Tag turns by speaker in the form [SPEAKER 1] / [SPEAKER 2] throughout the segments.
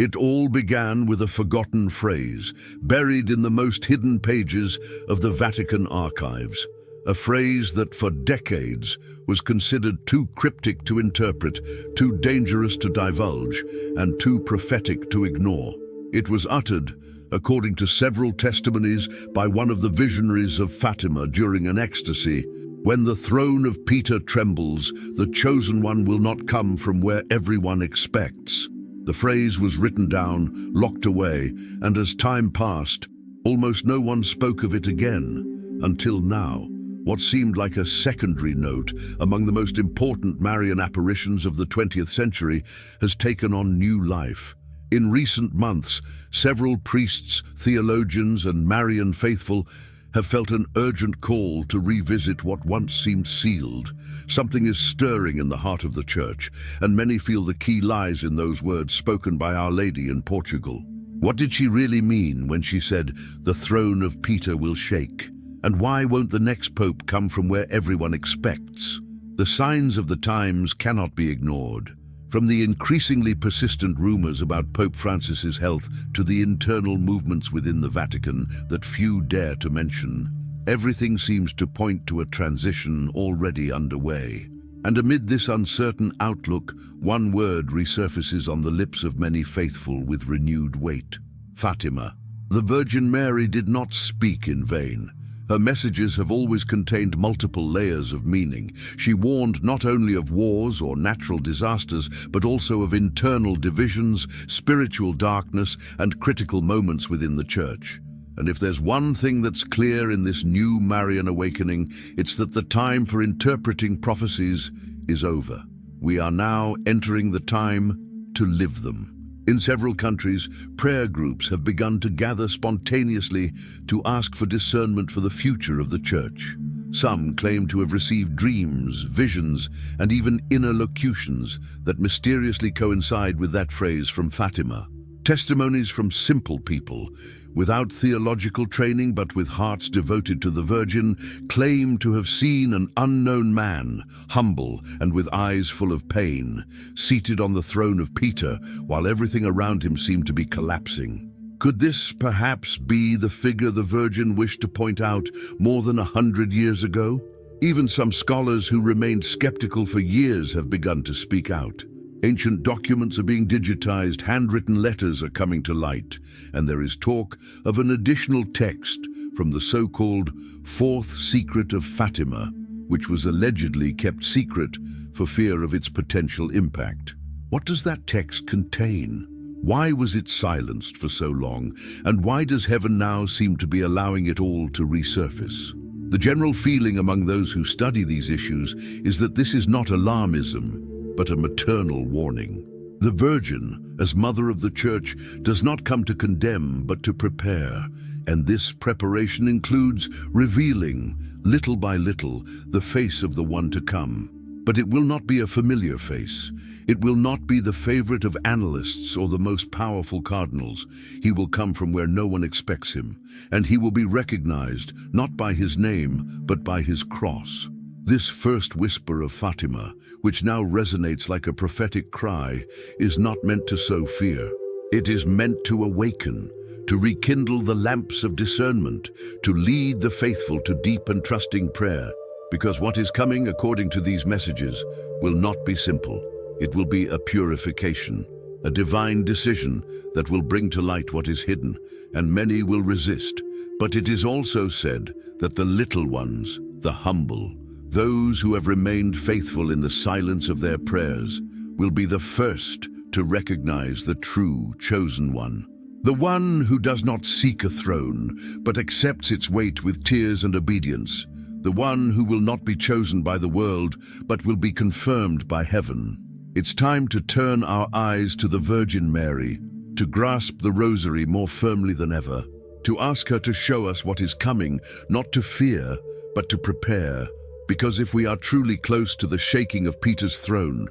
[SPEAKER 1] It all began with a forgotten phrase, buried in the most hidden pages of the Vatican archives. A phrase that for decades was considered too cryptic to interpret, too dangerous to divulge, and too prophetic to ignore. It was uttered, according to several testimonies, by one of the visionaries of Fatima during an ecstasy. When the throne of Peter trembles, the chosen one will not come from where everyone expects. The phrase was written down, locked away, and as time passed, almost no one spoke of it again, until now. What seemed like a secondary note among the most important Marian apparitions of the 20th century has taken on new life. In recent months, several priests, theologians, and Marian faithful have felt an urgent call to revisit what once seemed sealed. Something is stirring in the heart of the Church, and many feel the key lies in those words spoken by Our Lady in Portugal. What did she really mean when she said, "The throne of Peter will shake"? And why won't the next pope come from where everyone expects? The signs of the times cannot be ignored. From the increasingly persistent rumors about Pope Francis's health to the internal movements within the Vatican that few dare to mention, everything seems to point to a transition already underway. And amid this uncertain outlook, one word resurfaces on the lips of many faithful with renewed weight: Fatima. The Virgin Mary did not speak in vain. Her messages have always contained multiple layers of meaning. She warned not only of wars or natural disasters, but also of internal divisions, spiritual darkness, and critical moments within the Church. And if there's one thing that's clear in this new Marian awakening, it's that the time for interpreting prophecies is over. We are now entering the time to live them. In several countries, prayer groups have begun to gather spontaneously to ask for discernment for the future of the Church. Some claim to have received dreams, visions, and even inner locutions that mysteriously coincide with that phrase from Fatima. Testimonies from simple people, without theological training but with hearts devoted to the Virgin, claim to have seen an unknown man, humble and with eyes full of pain, seated on the throne of Peter while everything around him seemed to be collapsing. Could this perhaps be the figure the Virgin wished to point out more than 100 years ago? Even some scholars who remained skeptical for years have begun to speak out. Ancient documents are being digitized, handwritten letters are coming to light, and there is talk of an additional text from the so-called Fourth Secret of Fatima, which was allegedly kept secret for fear of its potential impact. What does that text contain? Why was it silenced for so long, and why does heaven now seem to be allowing it all to resurface? The general feeling among those who study these issues is that this is not alarmism, but a maternal warning. The Virgin, as Mother of the Church, does not come to condemn, but to prepare, and this preparation includes revealing, little by little, the face of the one to come. But it will not be a familiar face. It will not be the favorite of analysts or the most powerful cardinals. He will come from where no one expects him, and he will be recognized not by his name, but by his cross. This first whisper of Fatima, which now resonates like a prophetic cry, is not meant to sow fear. It is meant to awaken, to rekindle the lamps of discernment, to lead the faithful to deep and trusting prayer. Because what is coming, according to these messages, will not be simple. It will be a purification, a divine decision that will bring to light what is hidden, and many will resist. But it is also said that the little ones, the humble, those who have remained faithful in the silence of their prayers, will be the first to recognize the true chosen one. The one who does not seek a throne, but accepts its weight with tears and obedience. The one who will not be chosen by the world, but will be confirmed by heaven. It's time to turn our eyes to the Virgin Mary, to grasp the rosary more firmly than ever, to ask her to show us what is coming, not to fear, but to prepare. Because if we are truly close to the shaking of Peter's throne,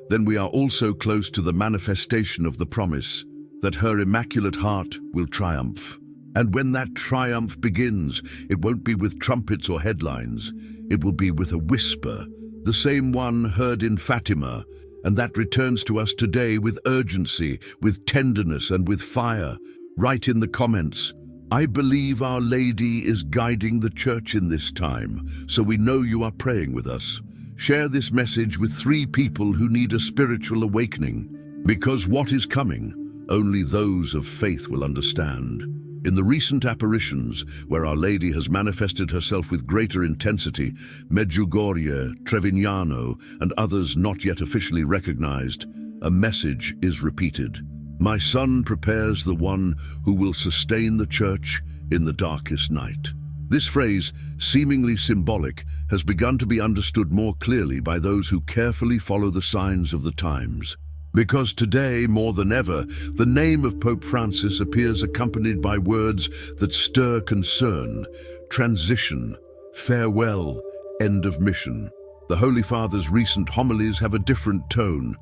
[SPEAKER 1] then we are also close to the manifestation of the promise that her Immaculate Heart will triumph. And when that triumph begins, it won't be with trumpets or headlines. It will be with a whisper, the same one heard in Fatima, and that returns to us today with urgency, with tenderness, and with fire. Write in the comments, "I believe Our Lady is guiding the Church in this time, so we know you are praying with us." Share this message with 3 people who need a spiritual awakening, because what is coming, only those of faith will understand. In the recent apparitions, where Our Lady has manifested herself with greater intensity, Medjugorje, Trevignano, and others not yet officially recognized, a message is repeated. "My Son prepares the one who will sustain the Church in the darkest night." This phrase, seemingly symbolic, has begun to be understood more clearly by those who carefully follow the signs of the times. Because today, more than ever, the name of Pope Francis appears accompanied by words that stir concern: transition, farewell, end of mission. The Holy Father's recent homilies have a different tone.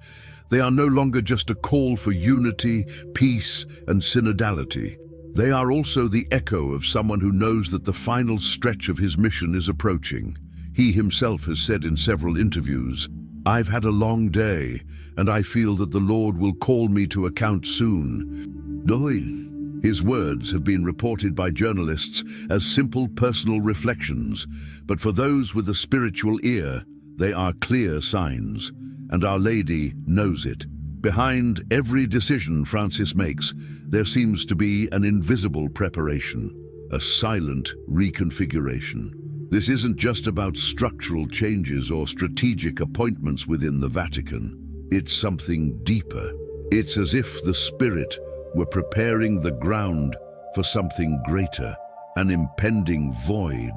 [SPEAKER 1] They are no longer just a call for unity, peace, and synodality. They are also the echo of someone who knows that the final stretch of his mission is approaching. He himself has said in several interviews, "I've had a long day, and I feel that the Lord will call me to account soon." His words have been reported by journalists as simple personal reflections, but for those with a spiritual ear, they are clear signs, and Our Lady knows it. Behind every decision Francis makes, there seems to be an invisible preparation, a silent reconfiguration. This isn't just about structural changes or strategic appointments within the Vatican. It's something deeper. It's as if the Spirit were preparing the ground for something greater, an impending void,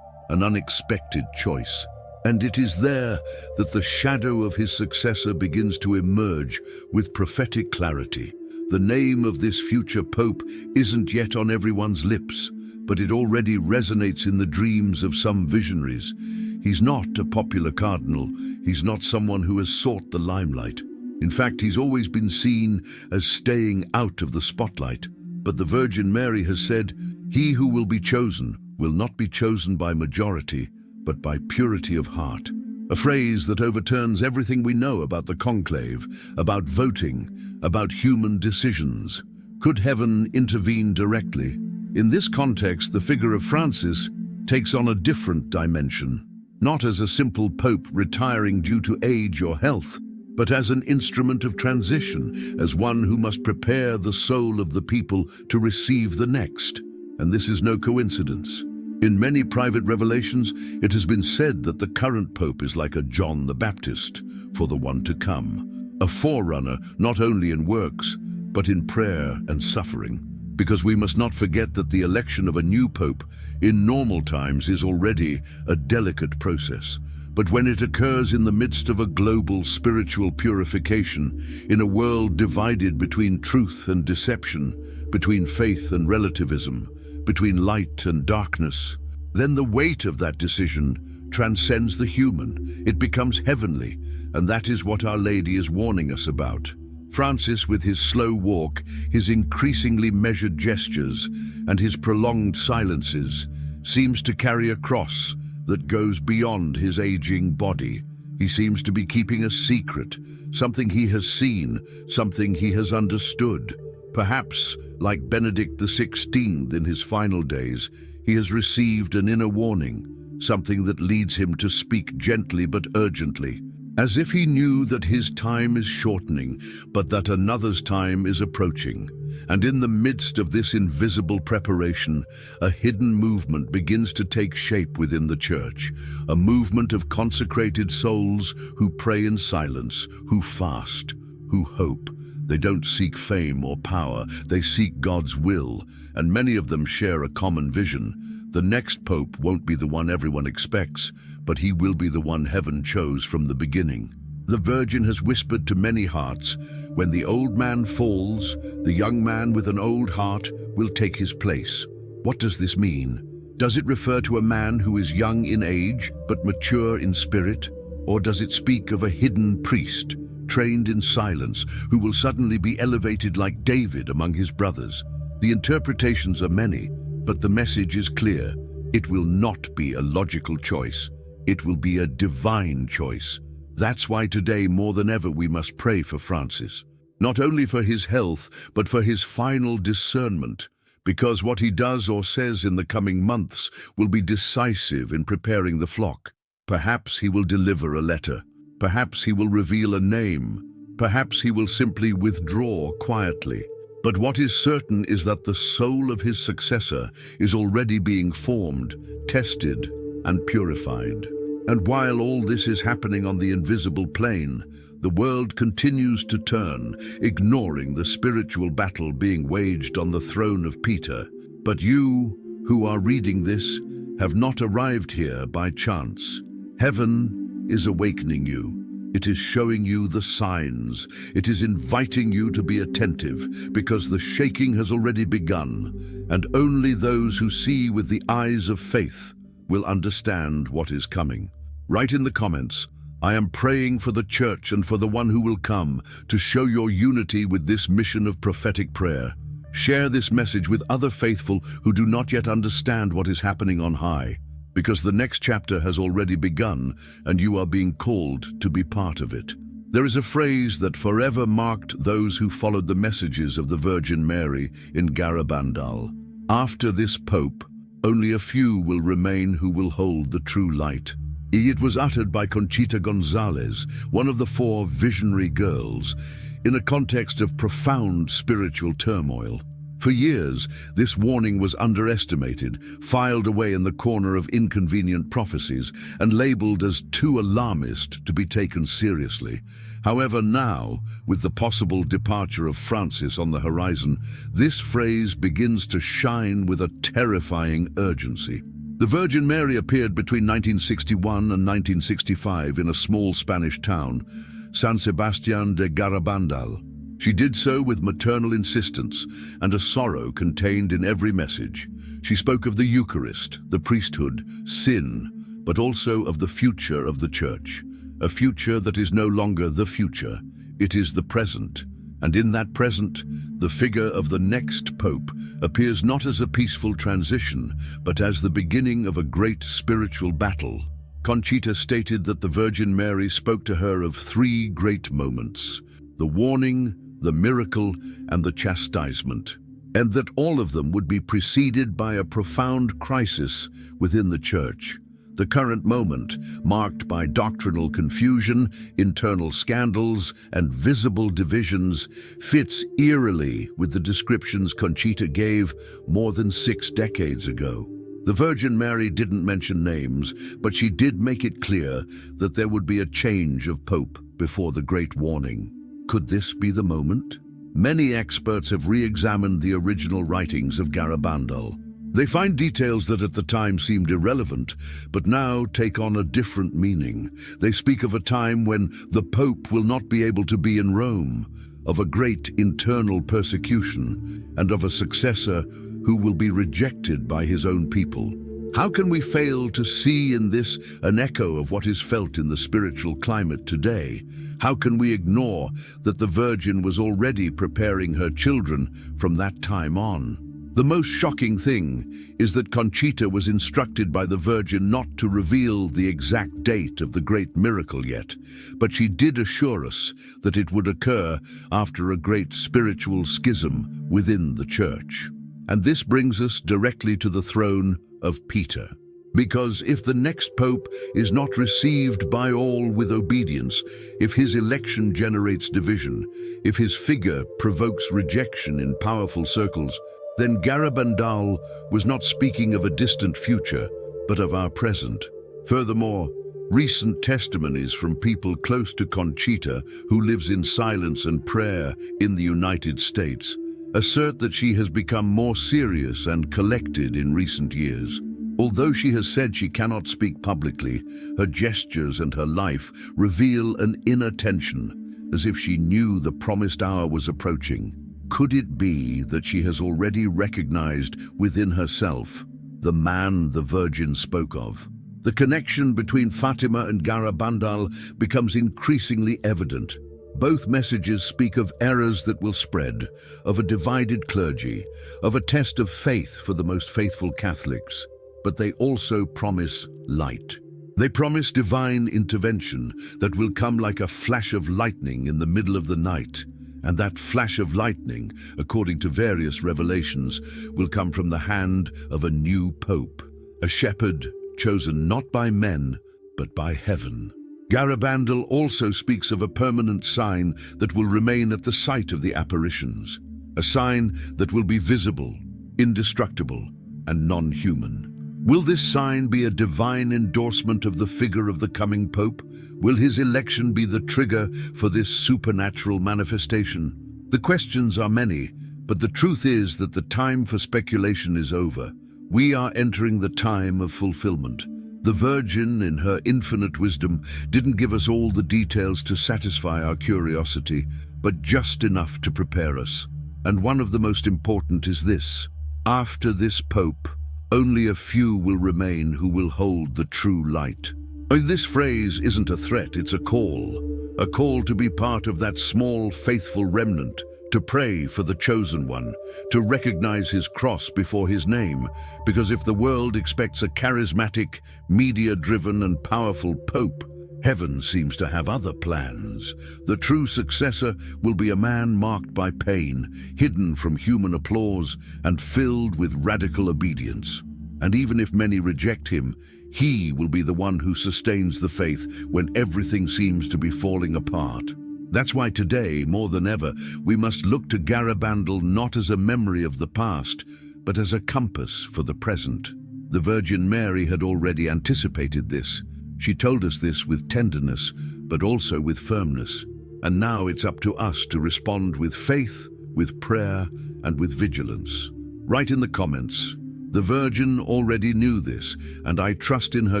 [SPEAKER 1] an unexpected choice. And it is there that the shadow of his successor begins to emerge with prophetic clarity. The name of this future pope isn't yet on everyone's lips, but it already resonates in the dreams of some visionaries. He's not a popular cardinal. He's not someone who has sought the limelight. In fact, he's always been seen as staying out of the spotlight. But the Virgin Mary has said, "He who will be chosen will not be chosen by majority, but by purity of heart." A phrase that overturns everything we know about the conclave, about voting, about human decisions. Could heaven intervene directly? In this context, the figure of Francis takes on a different dimension, not as a simple pope retiring due to age or health, but as an instrument of transition, as one who must prepare the soul of the people to receive the next. And this is no coincidence. In many private revelations, it has been said that the current pope is like a John the Baptist for the one to come, a forerunner not only in works, but in prayer and suffering. Because we must not forget that the election of a new pope in normal times is already a delicate process. But when it occurs in the midst of a global spiritual purification, in a world divided between truth and deception, between faith and relativism, between light and darkness, then the weight of that decision transcends the human. It becomes heavenly, and that is what Our Lady is warning us about. Francis, with his slow walk, his increasingly measured gestures, and his prolonged silences, seems to carry a cross that goes beyond his aging body. He seems to be keeping a secret, something he has seen, something he has understood. Perhaps, like Benedict XVI in his final days, he has received an inner warning, something that leads him to speak gently but urgently, as if he knew that his time is shortening, but that another's time is approaching. And in the midst of this invisible preparation, a hidden movement begins to take shape within the Church, a movement of consecrated souls who pray in silence, who fast, who hope. They don't seek fame or power, they seek God's will, and many of them share a common vision. The next pope won't be the one everyone expects, but he will be the one heaven chose from the beginning. The Virgin has whispered to many hearts, when the old man falls, the young man with an old heart will take his place. What does this mean? Does it refer to a man who is young in age but mature in spirit? Or does it speak of a hidden priest, trained in silence, who will suddenly be elevated like David among his brothers? The interpretations are many, but the message is clear. It will not be a logical choice. It will be a divine choice. That's why today more than ever we must pray for Francis, not only for his health, but for his final discernment, because what he does or says in the coming months will be decisive in preparing the flock. Perhaps he will deliver a letter. Perhaps he will reveal a name. Perhaps he will simply withdraw quietly. But what is certain is that the soul of his successor is already being formed, tested, and purified. And while all this is happening on the invisible plane, the world continues to turn, ignoring the spiritual battle being waged on the throne of Peter. But you, who are reading this, have not arrived here by chance. Heaven is awakening you. It is showing you the signs. It is inviting you to be attentive, because the shaking has already begun, and only those who see with the eyes of faith will understand what is coming. Write in the comments, "I am praying for the church and for the one who will come," to show your unity with this mission of prophetic prayer. Share this message with other faithful who do not yet understand what is happening on high, because the next chapter has already begun and you are being called to be part of it. There is a phrase that forever marked those who followed the messages of the Virgin Mary in Garabandal. After this Pope, only a few will remain who will hold the true light. It was uttered by Conchita Gonzalez, one of the 4 visionary girls, in a context of profound spiritual turmoil. For years, this warning was underestimated, filed away in the corner of inconvenient prophecies, and labeled as too alarmist to be taken seriously. However, now, with the possible departure of Francis on the horizon, this phrase begins to shine with a terrifying urgency. The Virgin Mary appeared between 1961 and 1965 in a small Spanish town, San Sebastián de Garabandal. She did so with maternal insistence and a sorrow contained in every message. She spoke of the Eucharist, the priesthood, sin, but also of the future of the Church, a future that is no longer the future, it is the present. And in that present, the figure of the next Pope appears not as a peaceful transition, but as the beginning of a great spiritual battle. Conchita stated that the Virgin Mary spoke to her of 3 great moments: the warning, the miracle, and the chastisement, and that all of them would be preceded by a profound crisis within the Church. The current moment, marked by doctrinal confusion, internal scandals, and visible divisions, fits eerily with the descriptions Conchita gave more than 6 decades ago. The Virgin Mary didn't mention names, but she did make it clear that there would be a change of Pope before the Great Warning. Could this be the moment? Many experts have re-examined the original writings of Garabandal. They find details that at the time seemed irrelevant, but now take on a different meaning. They speak of a time when the Pope will not be able to be in Rome, of a great internal persecution, and of a successor who will be rejected by his own people. How can we fail to see in this an echo of what is felt in the spiritual climate today? How can we ignore that the Virgin was already preparing her children from that time on? The most shocking thing is that Conchita was instructed by the Virgin not to reveal the exact date of the great miracle yet, but she did assure us that it would occur after a great spiritual schism within the Church. And this brings us directly to the throne of Peter. Because if the next Pope is not received by all with obedience, if his election generates division, if his figure provokes rejection in powerful circles, then Garabandal was not speaking of a distant future, but of our present. Furthermore, recent testimonies from people close to Conchita, who lives in silence and prayer in the United States, assert that she has become more serious and collected in recent years. Although she has said she cannot speak publicly, her gestures and her life reveal an inner tension, as if she knew the promised hour was approaching. Could it be that she has already recognized within herself the man the Virgin spoke of? The connection between Fatima and Garabandal becomes increasingly evident. Both messages speak of errors that will spread, of a divided clergy, of a test of faith for the most faithful Catholics. But they also promise light. They promise divine intervention that will come like a flash of lightning in the middle of the night. And that flash of lightning, according to various revelations, will come from the hand of a new pope, a shepherd chosen not by men, but by heaven. Garabandal also speaks of a permanent sign that will remain at the site of the apparitions, a sign that will be visible, indestructible, and non-human. Will this sign be a divine endorsement of the figure of the coming pope? Will his election be the trigger for this supernatural manifestation? The questions are many, but the truth is that the time for speculation is over. We are entering the time of fulfillment. The Virgin, in her infinite wisdom, didn't give us all the details to satisfy our curiosity, but just enough to prepare us. And one of the most important is this: after this pope, only a few will remain who will hold the true light. This phrase isn't a threat, it's a call to be part of that small, faithful remnant, to pray for the chosen one, to recognize his cross before his name, because if the world expects a charismatic, media-driven and powerful pope, heaven seems to have other plans. The true successor will be a man marked by pain, hidden from human applause, and filled with radical obedience. And even if many reject him, he will be the one who sustains the faith when everything seems to be falling apart. That's why today, more than ever, we must look to Garabandal not as a memory of the past, but as a compass for the present. The Virgin Mary had already anticipated this. She told us this with tenderness, but also with firmness. And now it's up to us to respond with faith, with prayer, and with vigilance. Write in the comments, "The Virgin already knew this, and I trust in her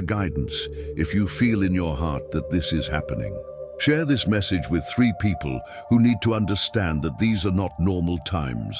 [SPEAKER 1] guidance," if you feel in your heart that this is happening. Share this message with 3 people who need to understand that these are not normal times.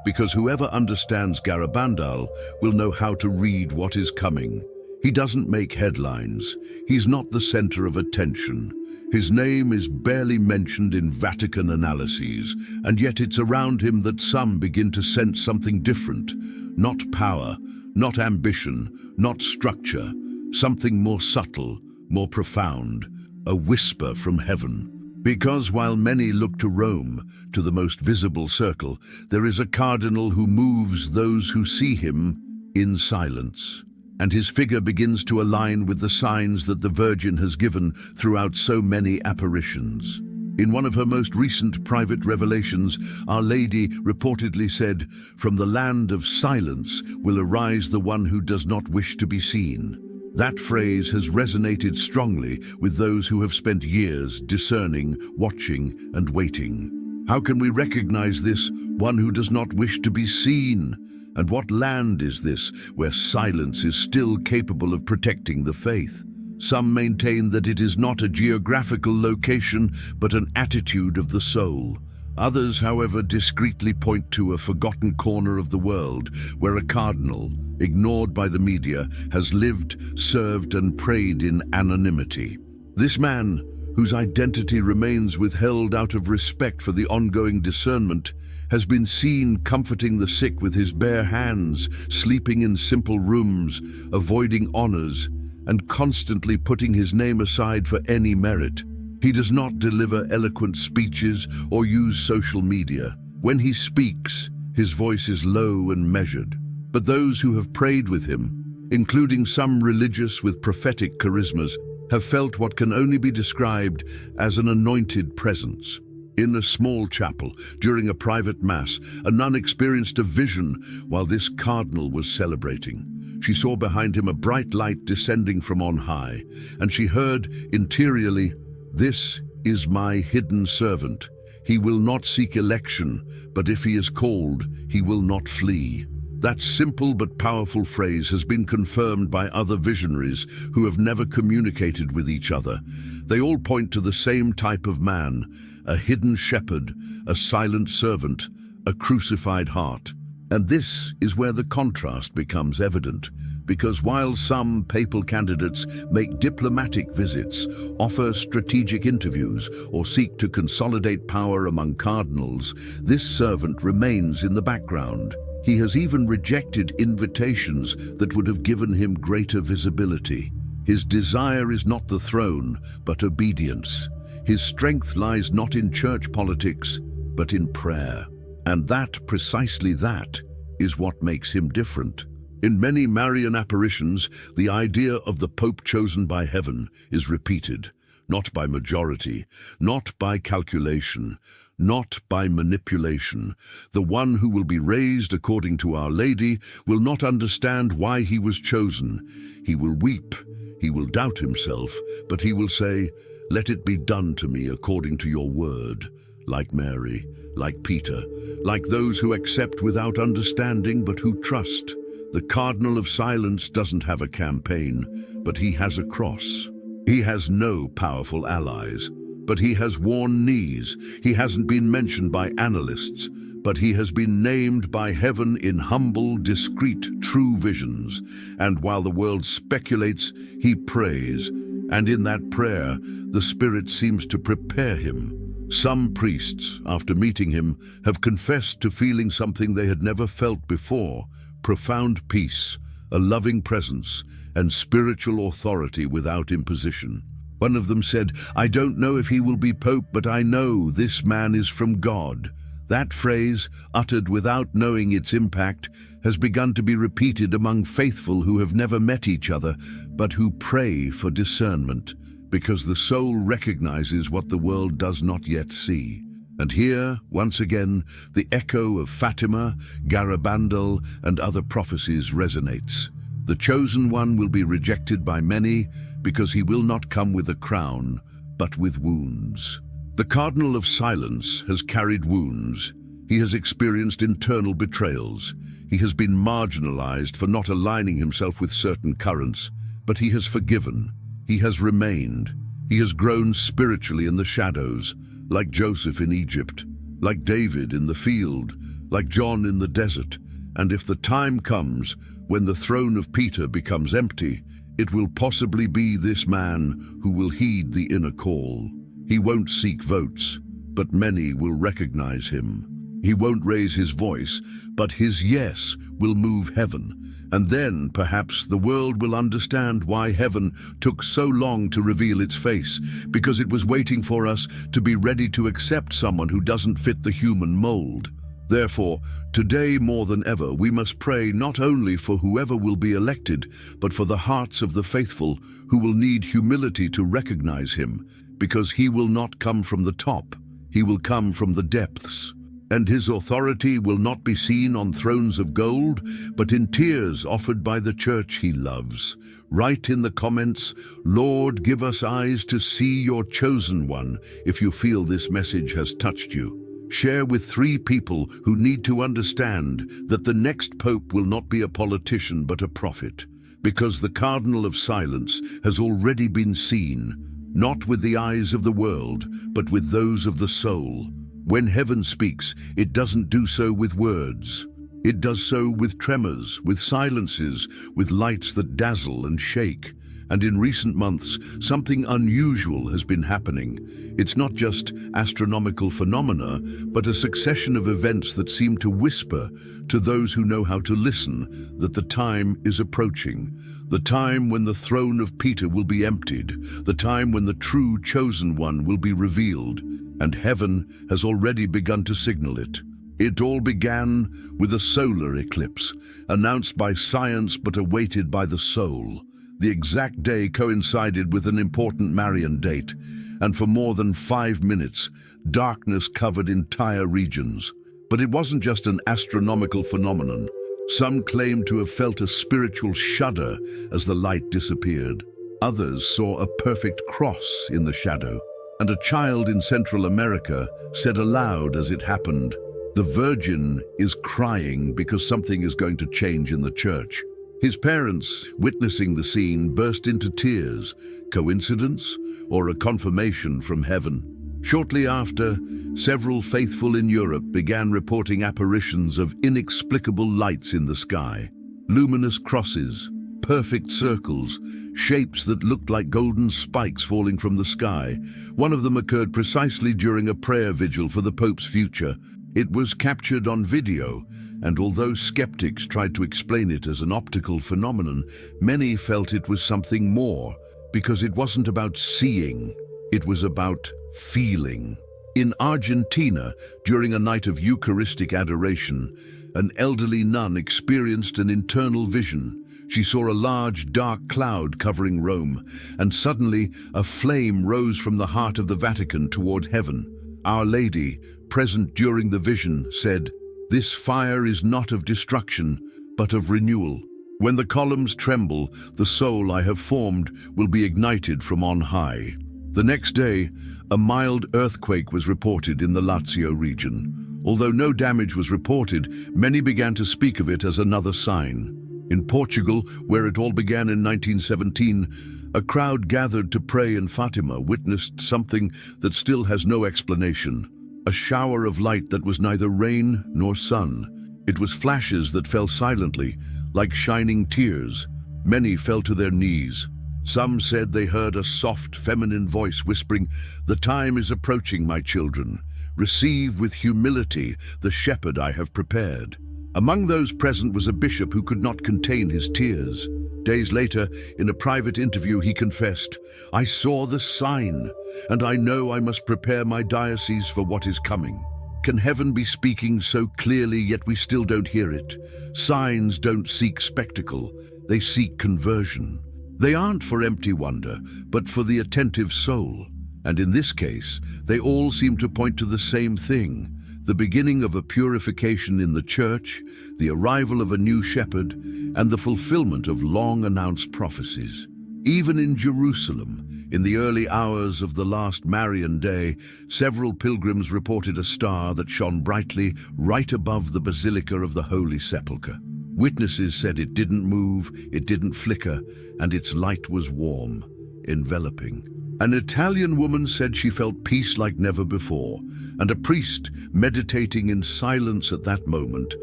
[SPEAKER 1] Because whoever understands Garabandal will know how to read what is coming. He doesn't make headlines. He's not the center of attention. His name is barely mentioned in Vatican analyses, and yet it's around him that some begin to sense something different. Not power, not ambition, not structure. Something more subtle, more profound. A whisper from heaven. Because while many look to Rome, to the most visible circle, there is a cardinal who moves those who see him in silence. And his figure begins to align with the signs that the Virgin has given throughout so many apparitions. In one of her most recent private revelations, Our Lady reportedly said, "From the land of silence will arise the one who does not wish to be seen." That phrase has resonated strongly with those who have spent years discerning, watching, and waiting. How can we recognize this one who does not wish to be seen? And what land is this where silence is still capable of protecting the faith? Some maintain that it is not a geographical location, but an attitude of the soul. Others, however, discreetly point to a forgotten corner of the world where a cardinal, ignored by the media, has lived, served, and prayed in anonymity. This man, whose identity remains withheld out of respect for the ongoing discernment, has been seen comforting the sick with his bare hands, sleeping in simple rooms, avoiding honors, and constantly putting his name aside for any merit. He does not deliver eloquent speeches or use social media. When he speaks, his voice is low and measured. But those who have prayed with him, including some religious with prophetic charismas, have felt what can only be described as an anointed presence. In a small chapel, during a private mass, a nun experienced a vision while this cardinal was celebrating. She saw behind him a bright light descending from on high, and she heard interiorly, "This is my hidden servant. He will not seek election, but if he is called, he will not flee." That simple but powerful phrase has been confirmed by other visionaries who have never communicated with each other. They all point to the same type of man, a hidden shepherd, a silent servant, a crucified heart. And this is where the contrast becomes evident, because while some papal candidates make diplomatic visits, offer strategic interviews, or seek to consolidate power among cardinals, this servant remains in the background. He has even rejected invitations that would have given him greater visibility. His desire is not the throne, but obedience. His strength lies not in church politics, but in prayer. And precisely that, is what makes him different. In many Marian apparitions, the idea of the Pope chosen by heaven is repeated, not by majority, not by calculation, not by manipulation. The one who will be raised according to Our Lady will not understand why he was chosen. He will weep, he will doubt himself, but he will say, "Let it be done to me according to your word," like Mary, like Peter, like those who accept without understanding but who trust. The Cardinal of Silence doesn't have a campaign, but he has a cross. He has no powerful allies, but he has worn knees. He hasn't been mentioned by analysts, but he has been named by heaven in humble, discreet, true visions. And while the world speculates, he prays, and in that prayer, the Spirit seems to prepare him. Some priests, after meeting him, have confessed to feeling something they had never felt before: profound peace, a loving presence, and spiritual authority without imposition. One of them said, "I don't know if he will be Pope, but I know this man is from God." That phrase, uttered without knowing its impact, has begun to be repeated among faithful who have never met each other, but who pray for discernment, because the soul recognizes what the world does not yet see. And here, once again, the echo of Fatima, Garabandal, and other prophecies resonates. The chosen one will be rejected by many because he will not come with a crown, but with wounds. The Cardinal of Silence has carried wounds. He has experienced internal betrayals. He has been marginalized for not aligning himself with certain currents, but he has forgiven. He has remained. He has grown spiritually in the shadows, like Joseph in Egypt, like David in the field, like John in the desert. And if the time comes when the throne of Peter becomes empty, it will possibly be this man who will heed the inner call. He won't seek votes, but many will recognize him. He won't raise his voice, but his yes will move heaven. And then, perhaps, the world will understand why heaven took so long to reveal its face, because it was waiting for us to be ready to accept someone who doesn't fit the human mold. Therefore, today more than ever, we must pray not only for whoever will be elected, but for the hearts of the faithful who will need humility to recognize him, because he will not come from the top, he will come from the depths. And his authority will not be seen on thrones of gold, but in tears offered by the church he loves. Write in the comments, "Lord, give us eyes to see your chosen one," if you feel this message has touched you. Share with 3 people who need to understand that the next pope will not be a politician but a prophet, because the Cardinal of Silence has already been seen, not with the eyes of the world, but with those of the soul. When heaven speaks, it doesn't do so with words. It does so with tremors, with silences, with lights that dazzle and shake. And in recent months, something unusual has been happening. It's not just astronomical phenomena, but a succession of events that seem to whisper to those who know how to listen that the time is approaching. The time when the throne of Peter will be emptied. The time when the true chosen one will be revealed. And heaven has already begun to signal it. It all began with a solar eclipse, announced by science but awaited by the soul. The exact day coincided with an important Marian date, and for more than 5 minutes, darkness covered entire regions. But it wasn't just an astronomical phenomenon. Some claimed to have felt a spiritual shudder as the light disappeared. Others saw a perfect cross in the shadow. And a child in Central America said aloud as it happened, "The Virgin is crying because something is going to change in the church." His parents, witnessing the scene, burst into tears. Coincidence or a confirmation from heaven? Shortly after, several faithful in Europe began reporting apparitions of inexplicable lights in the sky. Luminous crosses, perfect circles, shapes that looked like golden spikes falling from the sky. One of them occurred precisely during a prayer vigil for the Pope's future. It was captured on video, and although skeptics tried to explain it as an optical phenomenon, many felt it was something more, because it wasn't about seeing, it was about feeling. In Argentina, during a night of Eucharistic adoration, an elderly nun experienced an internal vision. She saw a large, dark cloud covering Rome, and suddenly a flame rose from the heart of the Vatican toward heaven. Our Lady, present during the vision, said, "This fire is not of destruction, but of renewal. When the columns tremble, the soul I have formed will be ignited from on high." The next day, a mild earthquake was reported in the Lazio region. Although no damage was reported, many began to speak of it as another sign. In Portugal, where it all began in 1917, a crowd gathered to pray in Fatima witnessed something that still has no explanation. A shower of light that was neither rain nor sun. It was flashes that fell silently, like shining tears. Many fell to their knees. Some said they heard a soft feminine voice whispering, "The time is approaching, my children. Receive with humility the shepherd I have prepared." Among those present was a bishop who could not contain his tears. Days later, in a private interview, he confessed, "I saw the sign, and I know I must prepare my diocese for what is coming." Can heaven be speaking so clearly, yet we still don't hear it? Signs don't seek spectacle, they seek conversion. They aren't for empty wonder, but for the attentive soul. And in this case, they all seem to point to the same thing: the beginning of a purification in the church, the arrival of a new shepherd, and the fulfillment of long-announced prophecies. Even in Jerusalem, in the early hours of the last Marian day, several pilgrims reported a star that shone brightly right above the Basilica of the Holy Sepulchre. Witnesses said it didn't move, it didn't flicker, and its light was warm, enveloping. An Italian woman said she felt peace like never before, and a priest, meditating in silence at that moment,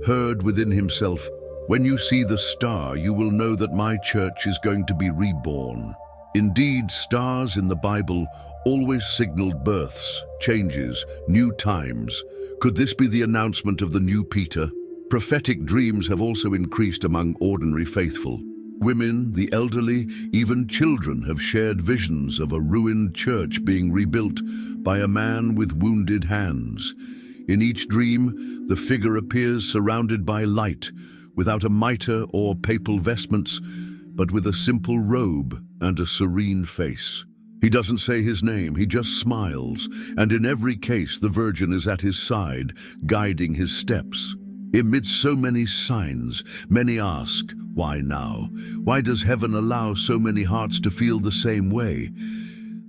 [SPEAKER 1] heard within himself, "When you see the star, you will know that my church is going to be reborn." Indeed, stars in the Bible always signaled births, changes, new times. Could this be the announcement of the new Peter? Prophetic dreams have also increased among ordinary faithful. Women, the elderly, even children have shared visions of a ruined church being rebuilt by a man with wounded hands. In each dream, the figure appears surrounded by light, without a mitre or papal vestments, but with a simple robe and a serene face. He doesn't say his name, he just smiles, and in every case the Virgin is at his side, guiding his steps. Amidst so many signs, many ask, why now? Why does heaven allow so many hearts to feel the same way?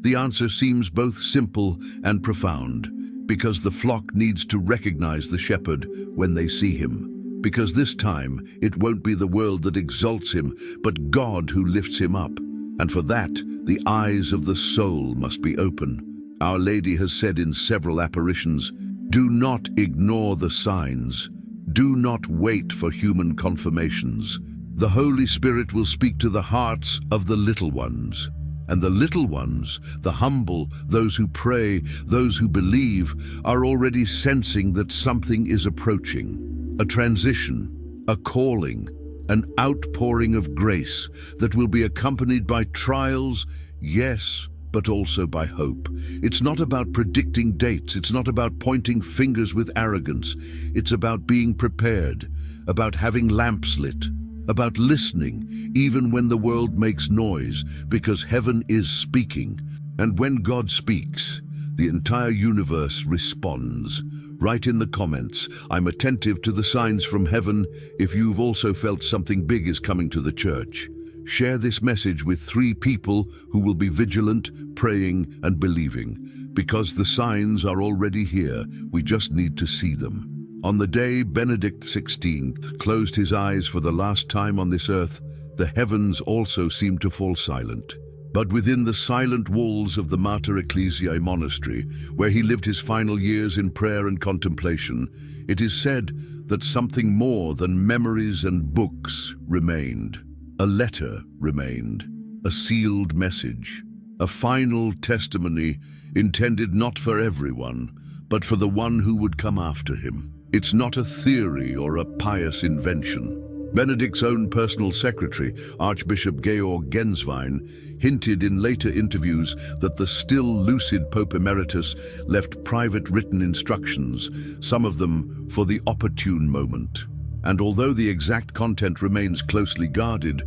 [SPEAKER 1] The answer seems both simple and profound, because the flock needs to recognize the shepherd when they see him. Because this time, it won't be the world that exalts him, but God who lifts him up. And for that, the eyes of the soul must be open. Our Lady has said in several apparitions, "Do not ignore the signs. Do not wait for human confirmations. The Holy Spirit will speak to the hearts of the little ones." And the little ones, the humble, those who pray, those who believe, are already sensing that something is approaching. A transition, a calling, an outpouring of grace that will be accompanied by trials, yes, but also by hope. It's not about predicting dates, it's not about pointing fingers with arrogance. It's about being prepared, about having lamps lit, about listening even when the world makes noise, because heaven is speaking. And when God speaks, the entire universe responds. Write in the comments, "I'm attentive to the signs from heaven," if you've also felt something big is coming to the church. Share this message with 3 people who will be vigilant, praying, and believing. Because the signs are already here, we just need to see them. On the day Benedict XVI closed his eyes for the last time on this earth, the heavens also seemed to fall silent. But within the silent walls of the Mater Ecclesiae monastery, where he lived his final years in prayer and contemplation, it is said that something more than memories and books remained. A letter remained, a sealed message, a final testimony intended not for everyone, but for the one who would come after him. It's not a theory or a pious invention. Benedict's own personal secretary, Archbishop Georg Genswein, hinted in later interviews that the still lucid Pope Emeritus left private written instructions, some of them for the opportune moment. And although the exact content remains closely guarded,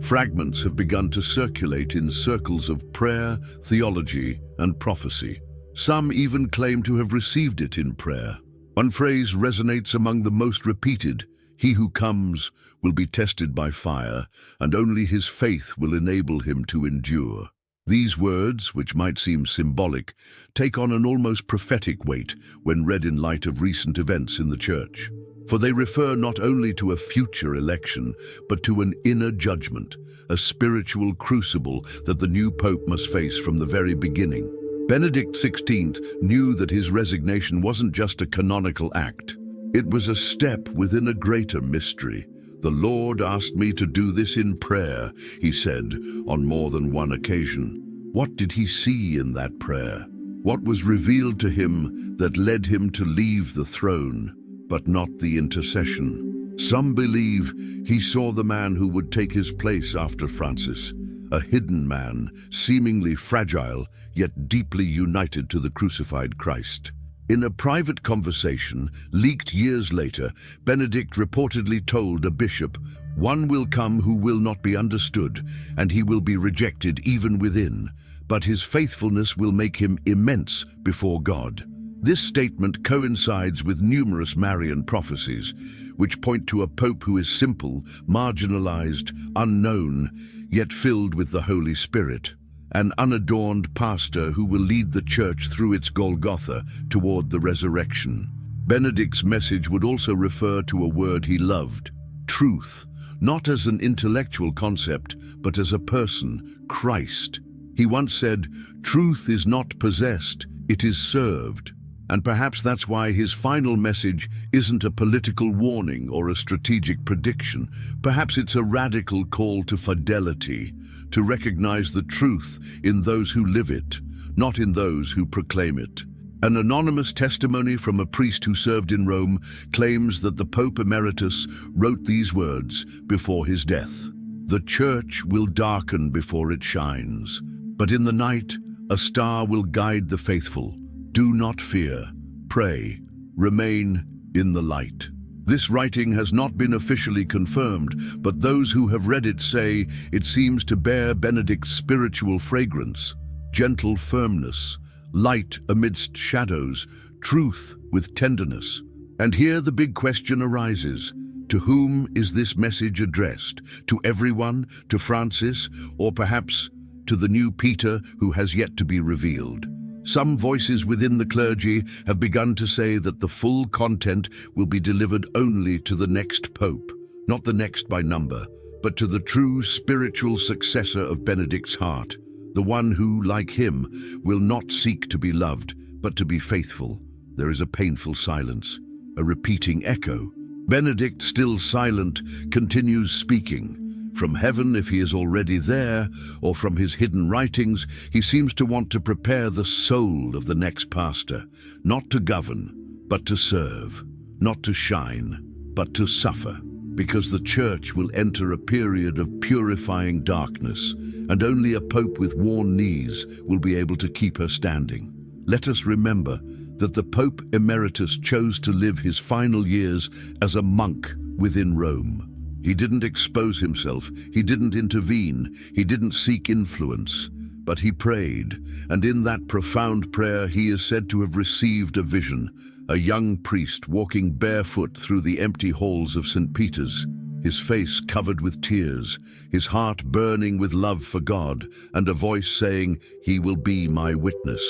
[SPEAKER 1] fragments have begun to circulate in circles of prayer, theology, and prophecy. Some even claim to have received it in prayer. One phrase resonates among the most repeated: "He who comes will be tested by fire, and only his faith will enable him to endure." These words, which might seem symbolic, take on an almost prophetic weight when read in light of recent events in the Church. For they refer not only to a future election, but to an inner judgment, a spiritual crucible that the new Pope must face from the very beginning. Benedict XVI knew that his resignation wasn't just a canonical act. It was a step within a greater mystery. "The Lord asked me to do this in prayer," he said on more than one occasion. What did he see in that prayer? What was revealed to him that led him to leave the throne, but not the intercession? Some believe he saw the man who would take his place after Francis, a hidden man, seemingly fragile, yet deeply united to the crucified Christ. In a private conversation, leaked years later, Benedict reportedly told a bishop, "One will come who will not be understood, and he will be rejected even within, but his faithfulness will make him immense before God." This statement coincides with numerous Marian prophecies, which point to a pope who is simple, marginalized, unknown, yet filled with the Holy Spirit. An unadorned pastor who will lead the Church through its Golgotha toward the resurrection. Benedict's message would also refer to a word he loved: truth, not as an intellectual concept, but as a person, Christ. He once said, "Truth is not possessed, it is served." And perhaps that's why his final message isn't a political warning or a strategic prediction. Perhaps it's a radical call to fidelity, to recognize the truth in those who live it, not in those who proclaim it. An anonymous testimony from a priest who served in Rome claims that the Pope Emeritus wrote these words before his death: "The Church will darken before it shines, but in the night a star will guide the faithful. Do not fear, pray, remain in the light." This writing has not been officially confirmed, but those who have read it say it seems to bear Benedict's spiritual fragrance: gentle firmness, light amidst shadows, truth with tenderness. And here the big question arises: to whom is this message addressed? To everyone? To Francis? Or perhaps to the new Peter who has yet to be revealed? Some voices within the clergy have begun to say that the full content will be delivered only to the next pope, not the next by number, but to the true spiritual successor of Benedict's heart, the one who, like him, will not seek to be loved, but to be faithful. There is a painful silence, a repeating echo. Benedict, still silent, continues speaking. From heaven, if he is already there, or from his hidden writings, he seems to want to prepare the soul of the next pastor, not to govern, but to serve, not to shine, but to suffer, because the Church will enter a period of purifying darkness, and only a pope with worn knees will be able to keep her standing. Let us remember that the Pope Emeritus chose to live his final years as a monk within Rome. He didn't expose himself, he didn't intervene, he didn't seek influence, but he prayed, and in that profound prayer he is said to have received a vision, a young priest walking barefoot through the empty halls of St. Peter's, his face covered with tears, his heart burning with love for God, and a voice saying, "He will be my witness."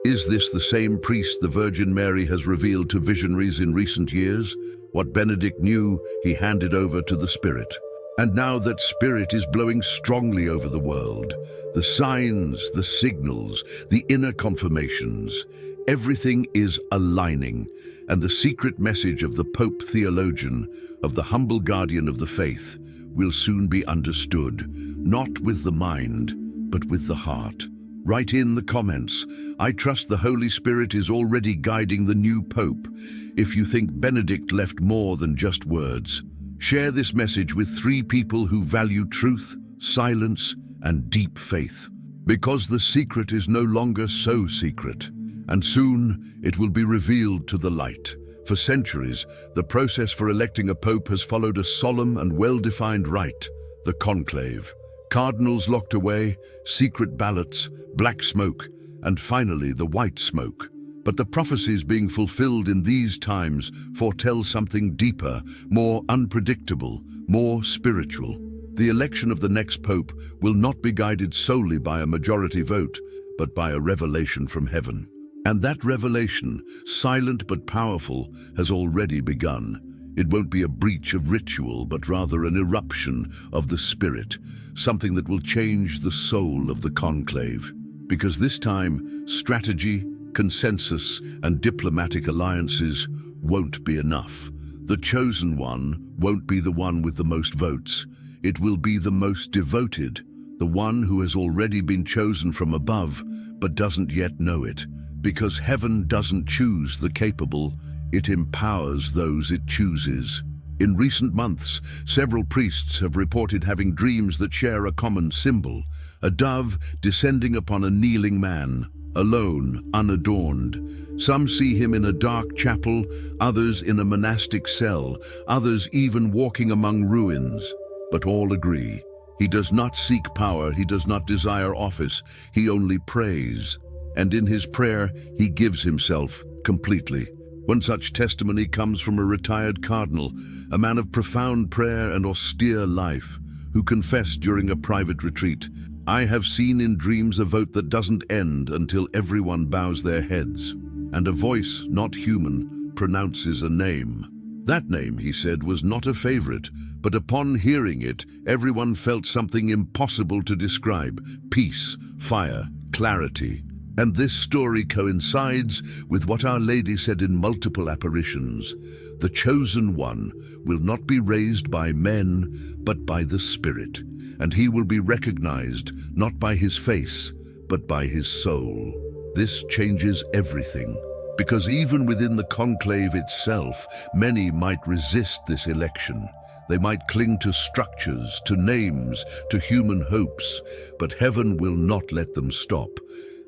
[SPEAKER 1] Is this the same priest the Virgin Mary has revealed to visionaries in recent years? What Benedict knew, he handed over to the Spirit. And now that Spirit is blowing strongly over the world, the signs, the signals, the inner confirmations, everything is aligning, and the secret message of the Pope theologian, of the humble guardian of the faith, will soon be understood, not with the mind, but with the heart. Write in the comments. I trust the Holy Spirit is already guiding the new Pope. If you think Benedict left more than just words, share this message with 3 people who value truth, silence, and deep faith. Because the secret is no longer so secret, and soon it will be revealed to the light. For centuries, the process for electing a pope has followed a solemn and well-defined rite, the conclave. Cardinals locked away, secret ballots, black smoke, and finally the white smoke. But the prophecies being fulfilled in these times foretell something deeper, more unpredictable, more spiritual. The election of the next pope will not be guided solely by a majority vote, but by a revelation from heaven. And that revelation, silent but powerful, has already begun. It won't be a breach of ritual, but rather an eruption of the Spirit, something that will change the soul of the conclave. Because this time, strategy, consensus, and diplomatic alliances won't be enough. The chosen one won't be the one with the most votes. It will be the most devoted, the one who has already been chosen from above, but doesn't yet know it. Because heaven doesn't choose the capable, it empowers those it chooses. In recent months, several priests have reported having dreams that share a common symbol, a dove descending upon a kneeling man, alone, unadorned. Some see him in a dark chapel, others in a monastic cell, others even walking among ruins. But all agree, he does not seek power, he does not desire office, he only prays. And in his prayer, he gives himself completely. One such testimony comes from a retired cardinal, a man of profound prayer and austere life, who confessed during a private retreat, "I have seen in dreams a vote that doesn't end until everyone bows their heads, and a voice, not human, pronounces a name." That name, he said, was not a favorite, but upon hearing it, everyone felt something impossible to describe: peace, fire, clarity. And this story coincides with what Our Lady said in multiple apparitions. The chosen one will not be raised by men, but by the Spirit, and he will be recognized not by his face, but by his soul. This changes everything, because even within the conclave itself, many might resist this election. They might cling to structures, to names, to human hopes, but heaven will not let them stop.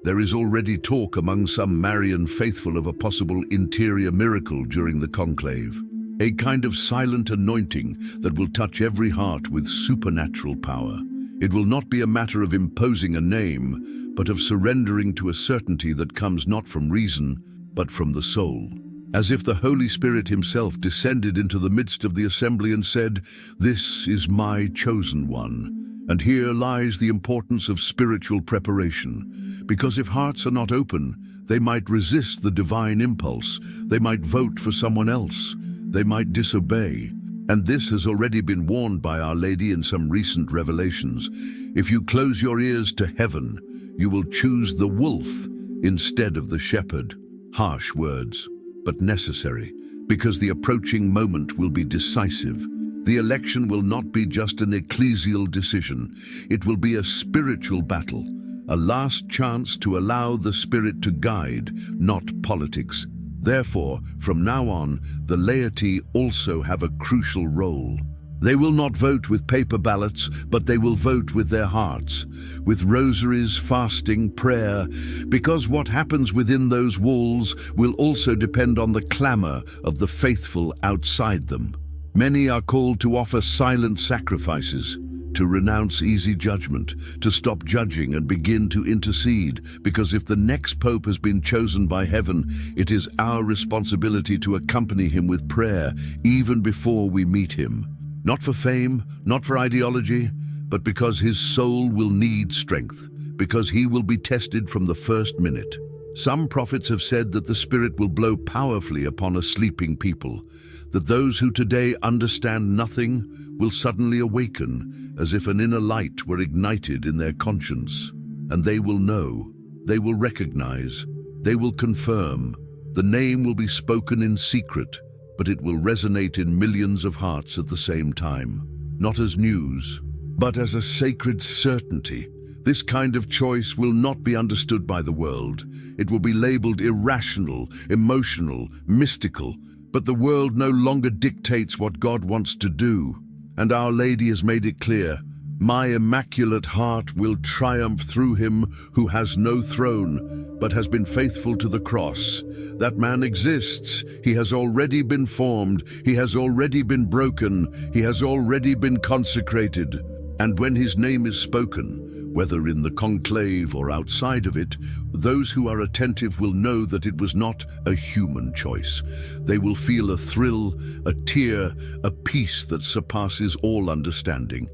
[SPEAKER 1] There is already talk among some Marian faithful of a possible interior miracle during the conclave, a kind of silent anointing that will touch every heart with supernatural power. It will not be a matter of imposing a name, but of surrendering to a certainty that comes not from reason, but from the soul. As if the Holy Spirit himself descended into the midst of the assembly and said, "This is my chosen one." And here lies the importance of spiritual preparation, because if hearts are not open, they might resist the divine impulse, they might vote for someone else, they might disobey. And this has already been warned by Our Lady in some recent revelations. If you close your ears to heaven, you will choose the wolf instead of the shepherd. Harsh words, but necessary, because the approaching moment will be decisive. The election will not be just an ecclesial decision. It will be a spiritual battle, a last chance to allow the Spirit to guide, not politics. Therefore, from now on, the laity also have a crucial role. They will not vote with paper ballots, but they will vote with their hearts, with rosaries, fasting, prayer, because what happens within those walls will also depend on the clamor of the faithful outside them. Many are called to offer silent sacrifices, to renounce easy judgment, to stop judging and begin to intercede, because if the next pope has been chosen by heaven, it is our responsibility to accompany him with prayer even before we meet him. Not for fame, not for ideology, but because his soul will need strength, because he will be tested from the first minute. Some prophets have said that the Spirit will blow powerfully upon a sleeping people, that those who today understand nothing will suddenly awaken, as if an inner light were ignited in their conscience. And they will know, they will recognize, they will confirm. The name will be spoken in secret, but it will resonate in millions of hearts at the same time, not as news, but as a sacred certainty This kind of choice will not be understood by the world. It will be labeled irrational, emotional, mystical, but the world no longer dictates what God wants to do. And Our Lady has made it clear, "My immaculate heart will triumph through him who has no throne, but has been faithful to the cross." That man exists. He has already been formed. He has already been broken. He has already been consecrated. And when his name is spoken, whether in the conclave or outside of it, those who are attentive will know that it was not a human choice. They will feel a thrill, a tear, a peace that surpasses all understanding.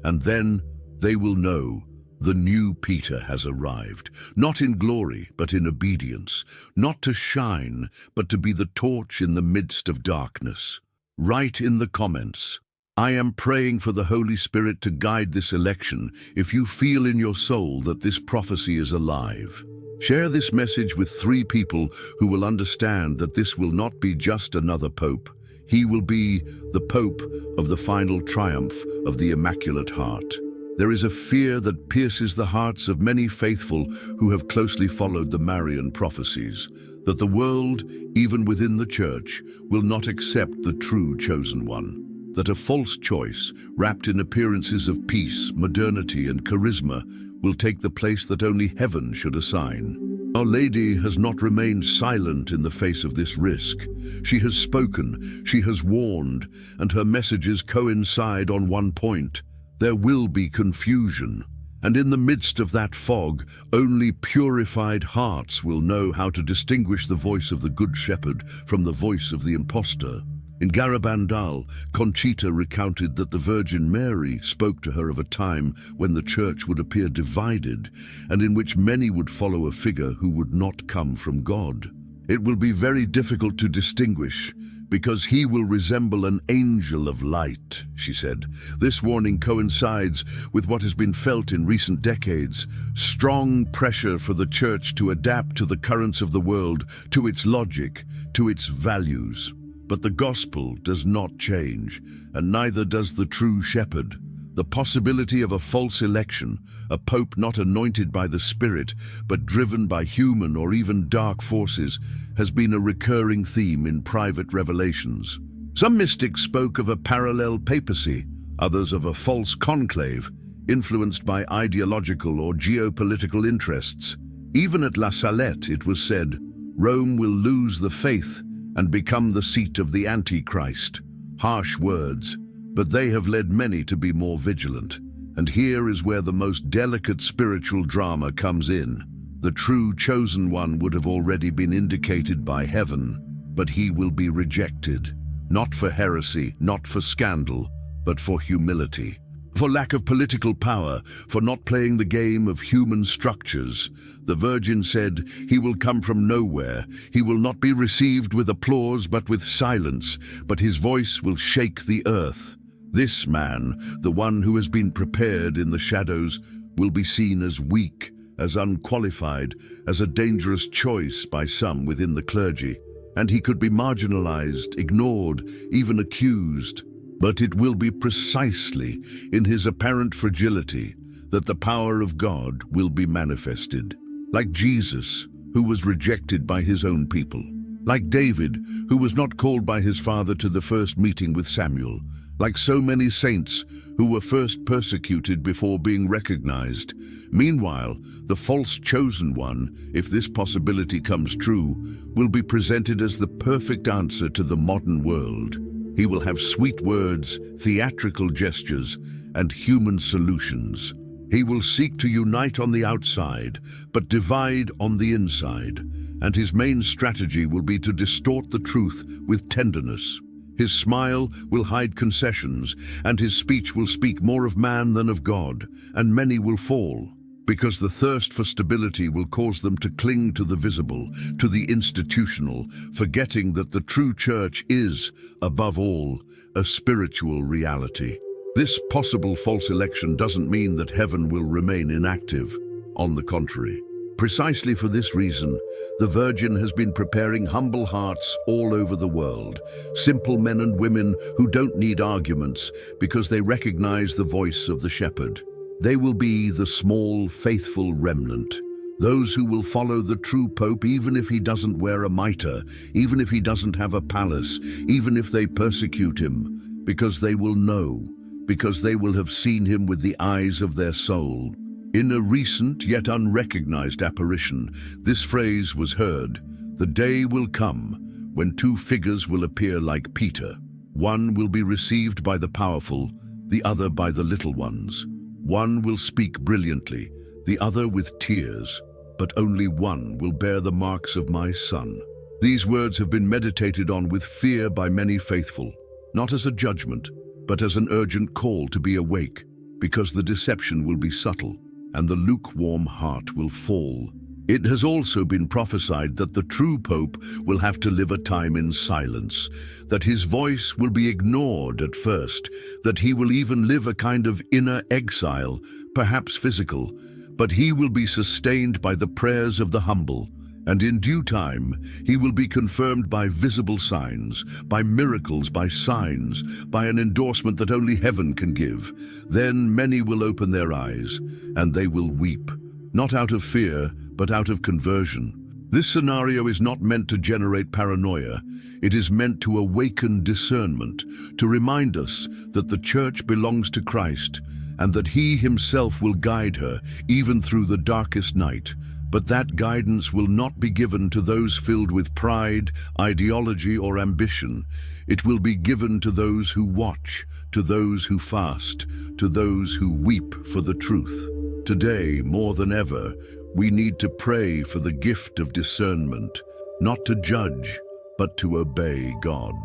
[SPEAKER 1] And then they will know the new Peter has arrived, not in glory, but in obedience, not to shine, but to be the torch in the midst of darkness. Write in the comments, "I am praying for the Holy Spirit to guide this election," if you feel in your soul that this prophecy is alive. Share this message with 3 people who will understand that this will not be just another pope. He will be the Pope of the final triumph of the Immaculate Heart. There is a fear that pierces the hearts of many faithful who have closely followed the Marian prophecies, that the world, even within the Church, will not accept the true chosen one, that a false choice, wrapped in appearances of peace, modernity, and charisma, will take the place that only heaven should assign. Our Lady has not remained silent in the face of this risk. She has spoken, she has warned, and her messages coincide on one point. There will be confusion. And in the midst of that fog, only purified hearts will know how to distinguish the voice of the Good Shepherd from the voice of the impostor. In Garabandal, Conchita recounted that the Virgin Mary spoke to her of a time when the Church would appear divided, and in which many would follow a figure who would not come from God. It will be very difficult to distinguish, because he will resemble an angel of light, she said. This warning coincides with what has been felt in recent decades: strong pressure for the Church to adapt to the currents of the world, to its logic, to its values. But the gospel does not change, and neither does the true shepherd. The possibility of a false election, a pope not anointed by the Spirit, but driven by human or even dark forces, has been a recurring theme in private revelations. Some mystics spoke of a parallel papacy, others of a false conclave, influenced by ideological or geopolitical interests. Even at La Salette, it was said, "Rome will lose the faith and become the seat of the Antichrist." Harsh words, but they have led many to be more vigilant. And here is where the most delicate spiritual drama comes in. The true chosen one would have already been indicated by heaven, but he will be rejected, not for heresy, not for scandal, but for humility. For lack of political power, for not playing the game of human structures. The Virgin said, "He will come from nowhere. He will not be received with applause but with silence, but his voice will shake the earth." This man, the one who has been prepared in the shadows, will be seen as weak, as unqualified, as a dangerous choice by some within the clergy. And he could be marginalized, ignored, even accused. But it will be precisely in his apparent fragility that the power of God will be manifested. Like Jesus, who was rejected by his own people. Like David, who was not called by his father to the first meeting with Samuel. Like so many saints who were first persecuted before being recognized. Meanwhile, the false chosen one, if this possibility comes true, will be presented as the perfect answer to the modern world. He will have sweet words, theatrical gestures, and human solutions. He will seek to unite on the outside, but divide on the inside. And his main strategy will be to distort the truth with tenderness. His smile will hide concessions, and his speech will speak more of man than of God, and many will fall, because the thirst for stability will cause them to cling to the visible, to the institutional, forgetting that the true church is, above all, a spiritual reality. This possible false election doesn't mean that heaven will remain inactive. On the contrary. Precisely for this reason, the Virgin has been preparing humble hearts all over the world, simple men and women who don't need arguments because they recognize the voice of the shepherd. They will be the small, faithful remnant, those who will follow the true Pope even if he doesn't wear a mitre, even if he doesn't have a palace, even if they persecute him, because they will know, because they will have seen him with the eyes of their soul. In a recent yet unrecognized apparition, this phrase was heard: "The day will come when two figures will appear like Peter. One will be received by the powerful, the other by the little ones. One will speak brilliantly, the other with tears, but only one will bear the marks of my Son." These words have been meditated on with fear by many faithful, not as a judgment, but as an urgent call to be awake, because the deception will be subtle, and the lukewarm heart will fall. It has also been prophesied that the true Pope will have to live a time in silence, that his voice will be ignored at first, that he will even live a kind of inner exile, perhaps physical, but he will be sustained by the prayers of the humble, and in due time he will be confirmed by visible signs, by miracles, by signs, by an endorsement that only heaven can give. Then many will open their eyes, and they will weep, not out of fear, but out of conversion. This scenario is not meant to generate paranoia. It is meant to awaken discernment, to remind us that the Church belongs to Christ, and that he himself will guide her, even through the darkest night. But that guidance will not be given to those filled with pride, ideology, or ambition. It will be given to those who watch, to those who fast, to those who weep for the truth. Today, more than ever, we need to pray for the gift of discernment, not to judge, but to obey God.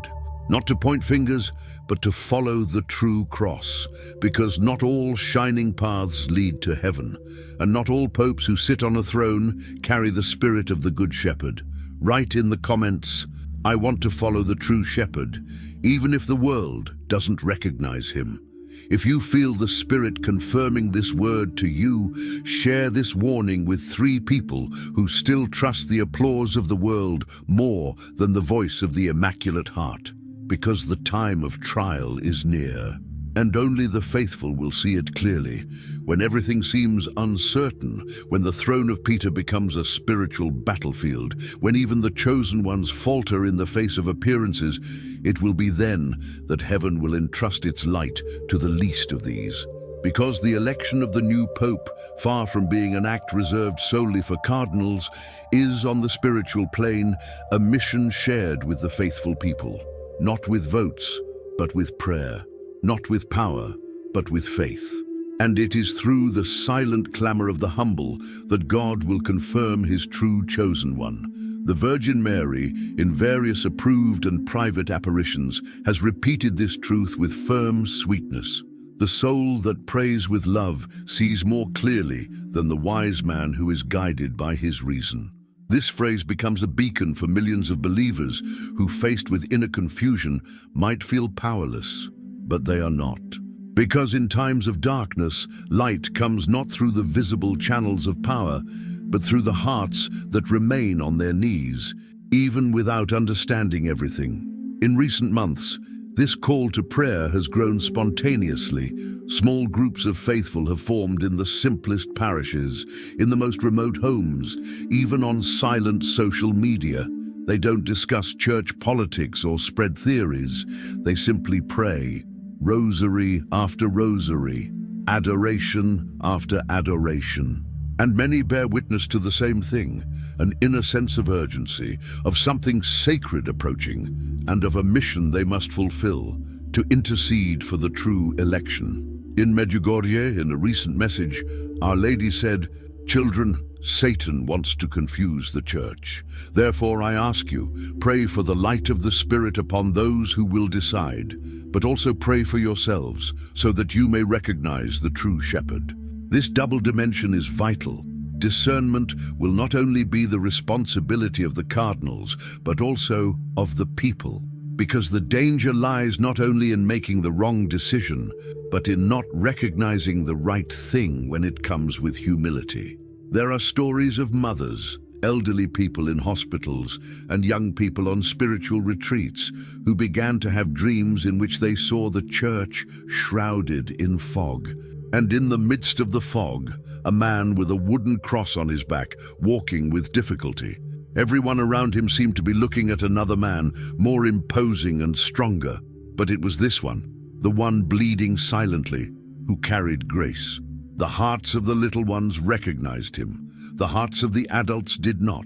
[SPEAKER 1] Not to point fingers, but to follow the true cross, because not all shining paths lead to heaven, and not all popes who sit on a throne carry the spirit of the Good Shepherd. Write in the comments, "I want to follow the true shepherd," even if the world doesn't recognize him. If you feel the Spirit confirming this word to you, share this warning with 3 people who still trust the applause of the world more than the voice of the Immaculate Heart, because the time of trial is near. And only the faithful will see it clearly. When everything seems uncertain, when the throne of Peter becomes a spiritual battlefield, when even the chosen ones falter in the face of appearances, it will be then that heaven will entrust its light to the least of these. Because the election of the new Pope, far from being an act reserved solely for cardinals, is on the spiritual plane a mission shared with the faithful people, not with votes, but with prayer. Not with power, but with faith. And it is through the silent clamor of the humble that God will confirm his true chosen one. The Virgin Mary, in various approved and private apparitions, has repeated this truth with firm sweetness. The soul that prays with love sees more clearly than the wise man who is guided by his reason. This phrase becomes a beacon for millions of believers who, faced with inner confusion, might feel powerless. But they are not. Because in times of darkness, light comes not through the visible channels of power, but through the hearts that remain on their knees, even without understanding everything. In recent months, this call to prayer has grown spontaneously. Small groups of faithful have formed in the simplest parishes, in the most remote homes, even on silent social media. They don't discuss church politics or spread theories. They simply pray. Rosary after rosary, adoration after adoration. And many bear witness to the same thing, an inner sense of urgency, of something sacred approaching, and of a mission they must fulfill, to intercede for the true election. In Medjugorje, in a recent message, Our Lady said, "Children, Satan wants to confuse the Church. Therefore I ask you, pray for the light of the Spirit upon those who will decide, but also pray for yourselves, so that you may recognize the true shepherd." This double dimension is vital. Discernment will not only be the responsibility of the cardinals, but also of the people, because the danger lies not only in making the wrong decision, but in not recognizing the right thing when it comes with humility. There are stories of mothers, elderly people in hospitals, and young people on spiritual retreats who began to have dreams in which they saw the Church shrouded in fog. And in the midst of the fog, a man with a wooden cross on his back, walking with difficulty. Everyone around him seemed to be looking at another man, more imposing and stronger. But it was this one, the one bleeding silently, who carried grace. The hearts of the little ones recognized him. The hearts of the adults did not.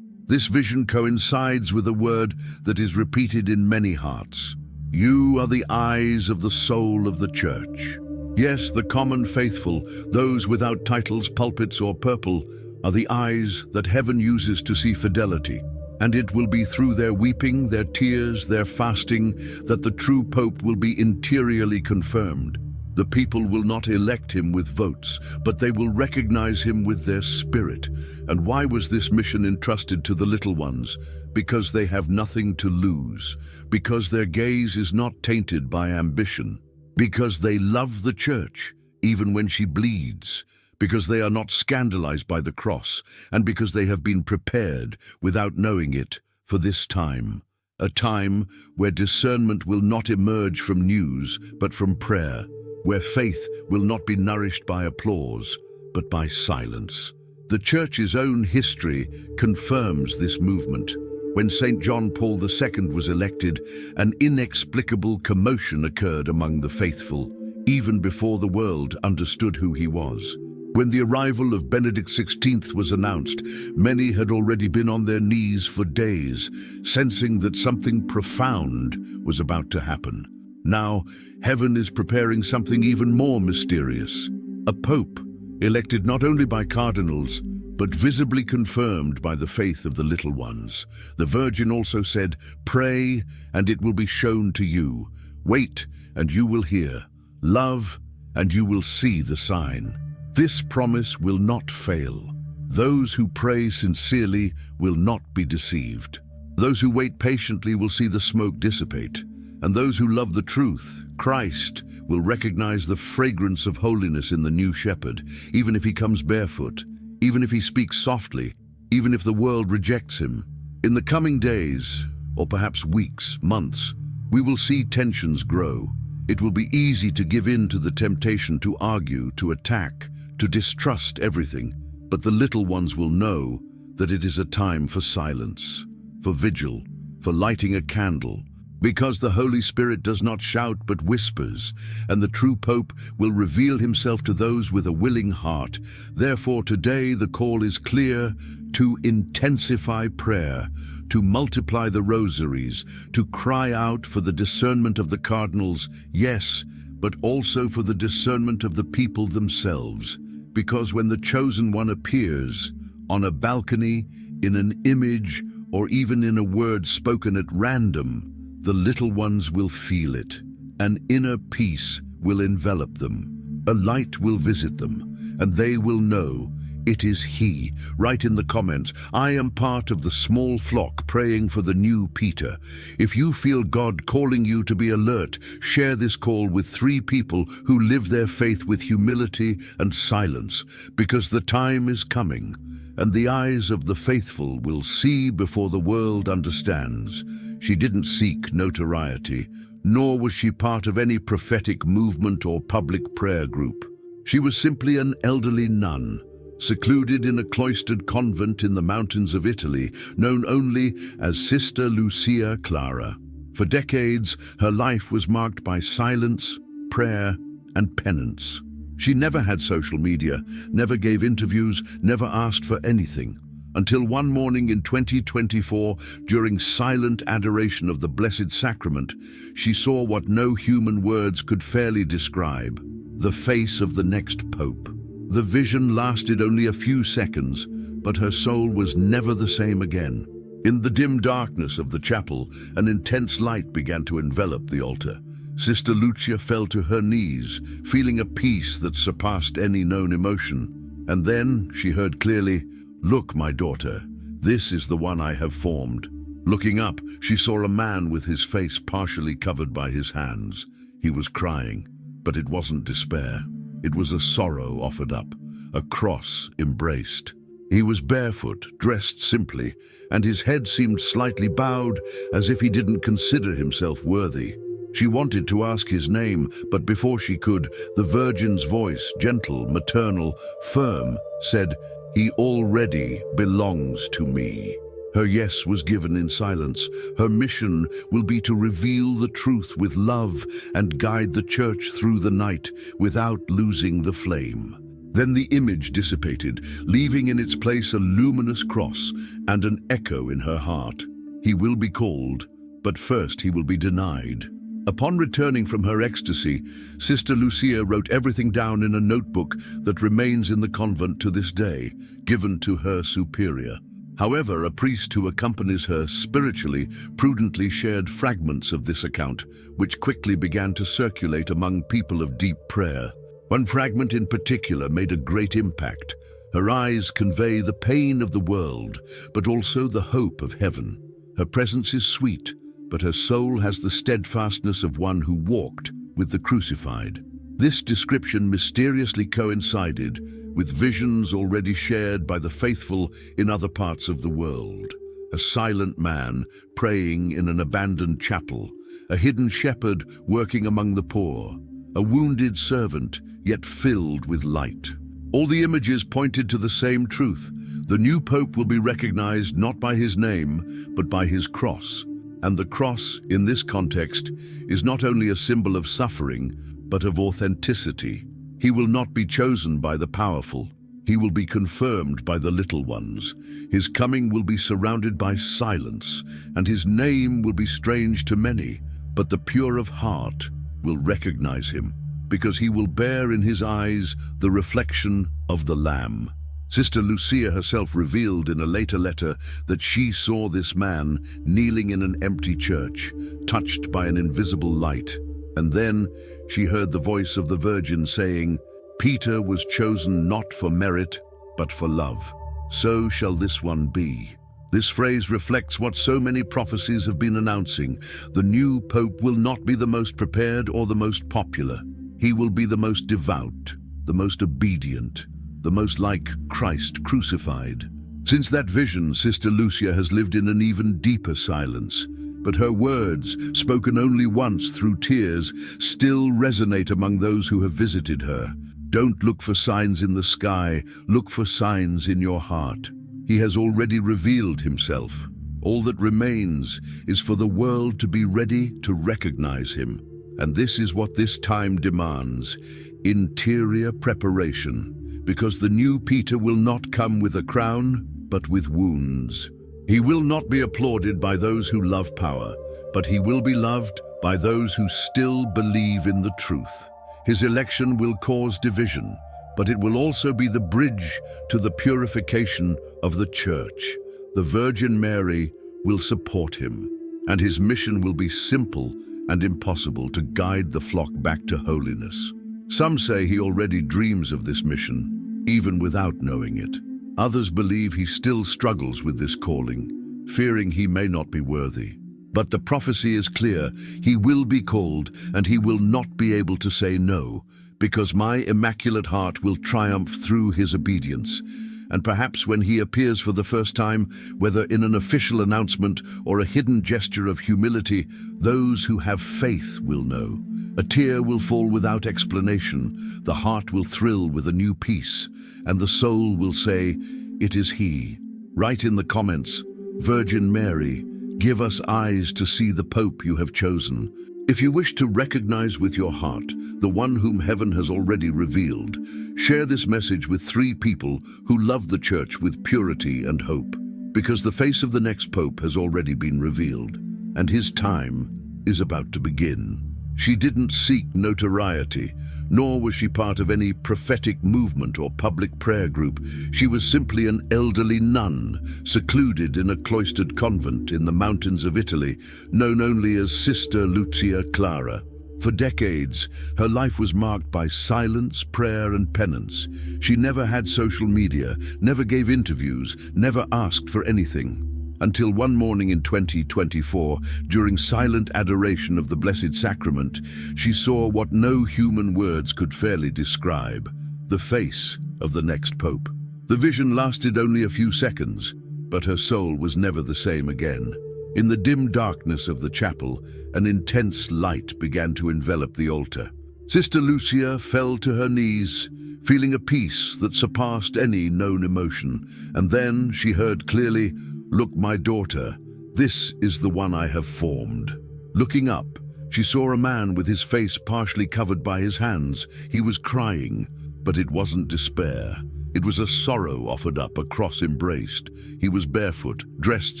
[SPEAKER 1] This vision coincides with a word that is repeated in many hearts. You are the eyes of the soul of the church. Yes, the common faithful, those without titles, pulpits, or purple, are the eyes that heaven uses to see fidelity. And it will be through their weeping, their tears, their fasting, that the true Pope will be interiorly confirmed. The people will not elect him with votes, but they will recognize him with their spirit. And why was this mission entrusted to the little ones? Because they have nothing to lose. Because their gaze is not tainted by ambition. Because they love the church, even when she bleeds. Because they are not scandalized by the cross, and because they have been prepared, without knowing it, for this time. A time where discernment will not emerge from news, but from prayer. Where faith will not be nourished by applause, but by silence. The Church's own history confirms this movement. When St. John Paul II was elected, an inexplicable commotion occurred among the faithful, even before the world understood who he was. When the arrival of Benedict XVI was announced, many had already been on their knees for days, sensing that something profound was about to happen. Now, heaven is preparing something even more mysterious. A pope, elected not only by cardinals, but visibly confirmed by the faith of the little ones. The Virgin also said, "Pray, and it will be shown to you. Wait, and you will hear. Love, and you will see the sign." This promise will not fail. Those who pray sincerely will not be deceived. Those who wait patiently will see the smoke dissipate. And those who love the truth, Christ, will recognize the fragrance of holiness in the new shepherd, even if he comes barefoot, even if he speaks softly, even if the world rejects him. In the coming days, or perhaps weeks, months, we will see tensions grow. It will be easy to give in to the temptation to argue, to attack, to distrust everything, but the little ones will know that it is a time for silence, for vigil, for lighting a candle, because the Holy Spirit does not shout but whispers, and the true Pope will reveal himself to those with a willing heart. Therefore today the call is clear: to intensify prayer, to multiply the rosaries, to cry out for the discernment of the cardinals, yes, but also for the discernment of the people themselves. Because when the chosen one appears, on a balcony, in an image, or even in a word spoken at random, the little ones will feel it. An inner peace will envelop them. A light will visit them, and they will know it is he. Write in the comments, "I am part of the small flock praying for the new Peter." If you feel God calling you to be alert, share this call with 3 people who live their faith with humility and silence, because the time is coming, and the eyes of the faithful will see before the world understands. She didn't seek notoriety, nor was she part of any prophetic movement or public prayer group. She was simply an elderly nun, secluded in a cloistered convent in the mountains of Italy, known only as Sister Lucia Clara. For decades, her life was marked by silence, prayer, and penance. She never had social media, never gave interviews, never asked for anything. Until one morning in 2024, during silent adoration of the Blessed Sacrament, she saw what no human words could fairly describe: the face of the next Pope. The vision lasted only a few seconds, but her soul was never the same again. In the dim darkness of the chapel, an intense light began to envelop the altar. Sister Lucia fell to her knees, feeling a peace that surpassed any known emotion. And then she heard clearly, "Look, my daughter, this is the one I have formed." Looking up, she saw a man with his face partially covered by his hands. He was crying, but it wasn't despair. It was a sorrow offered up, a cross embraced. He was barefoot, dressed simply, and his head seemed slightly bowed, as if he didn't consider himself worthy. She wanted to ask his name, but before she could, the Virgin's voice, gentle, maternal, firm, said, "He already belongs to me." Her yes was given in silence. Her mission will be to reveal the truth with love and guide the church through the night without losing the flame. Then the image dissipated, leaving in its place a luminous cross and an echo in her heart. He will be called, but first he will be denied. Upon returning from her ecstasy, Sister Lucia wrote everything down in a notebook that remains in the convent to this day, given to her superior. However, a priest who accompanies her spiritually prudently shared fragments of this account, which quickly began to circulate among people of deep prayer. One fragment in particular made a great impact. Her eyes convey the pain of the world, but also the hope of heaven. Her presence is sweet, but her soul has the steadfastness of one who walked with the crucified. This description mysteriously coincided with visions already shared by the faithful in other parts of the world. A silent man praying in an abandoned chapel, a hidden shepherd working among the poor, a wounded servant yet filled with light. All the images pointed to the same truth. The new pope will be recognized not by his name, but by his cross. And the cross, in this context, is not only a symbol of suffering, but of authenticity. He will not be chosen by the powerful. He will be confirmed by the little ones. His coming will be surrounded by silence, and his name will be strange to many, but the pure of heart will recognize him, because he will bear in his eyes the reflection of the Lamb. Sister Lucia herself revealed in a later letter that she saw this man kneeling in an empty church, touched by an invisible light. And then she heard the voice of the Virgin saying, "Peter was chosen not for merit, but for love. So shall this one be." This phrase reflects what so many prophecies have been announcing. The new pope will not be the most prepared or the most popular. He will be the most devout, the most obedient, the most like Christ crucified. Since that vision, Sister Lucia has lived in an even deeper silence. But her words, spoken only once through tears, still resonate among those who have visited her. Don't look for signs in the sky, look for signs in your heart. He has already revealed himself. All that remains is for the world to be ready to recognize him. And this is what this time demands: interior preparation, because the new Peter will not come with a crown, but with wounds. He will not be applauded by those who love power, but he will be loved by those who still believe in the truth. His election will cause division, but it will also be the bridge to the purification of the church. The Virgin Mary will support him, and his mission will be simple and impossible: to guide the flock back to holiness. Some say he already dreams of this mission, even without knowing it. Others believe he still struggles with this calling, fearing he may not be worthy. But the prophecy is clear: he will be called, and he will not be able to say no, because my immaculate heart will triumph through his obedience. And perhaps when he appears for the first time, whether in an official announcement or a hidden gesture of humility, those who have faith will know. A tear will fall without explanation, the heart will thrill with a new peace, and the soul will say, "It is he." Write in the comments, "Virgin Mary, give us eyes to see the Pope you have chosen." If you wish to recognize with your heart the one whom heaven has already revealed, share this message with 3 people who love the Church with purity and hope, because the face of the next Pope has already been revealed, and his time is about to begin. She didn't seek notoriety, nor was she part of any prophetic movement or public prayer group. She was simply an elderly nun, secluded in a cloistered convent in the mountains of Italy, known only as Sister Lucia Clara. For decades, her life was marked by silence, prayer, and penance. She never had social media, never gave interviews, never asked for anything. Until one morning in 2024, during silent adoration of the Blessed Sacrament, she saw what no human words could fairly describe: the face of the next Pope. The vision lasted only a few seconds, but her soul was never the same again. In the dim darkness of the chapel, an intense light began to envelop the altar. Sister Lucia fell to her knees, feeling a peace that surpassed any known emotion, and then she heard clearly, "Look, my daughter, this is the one I have formed." Looking up, she saw a man with his face partially covered by his hands. He was crying, but it wasn't despair. It was a sorrow offered up, a cross embraced. He was barefoot, dressed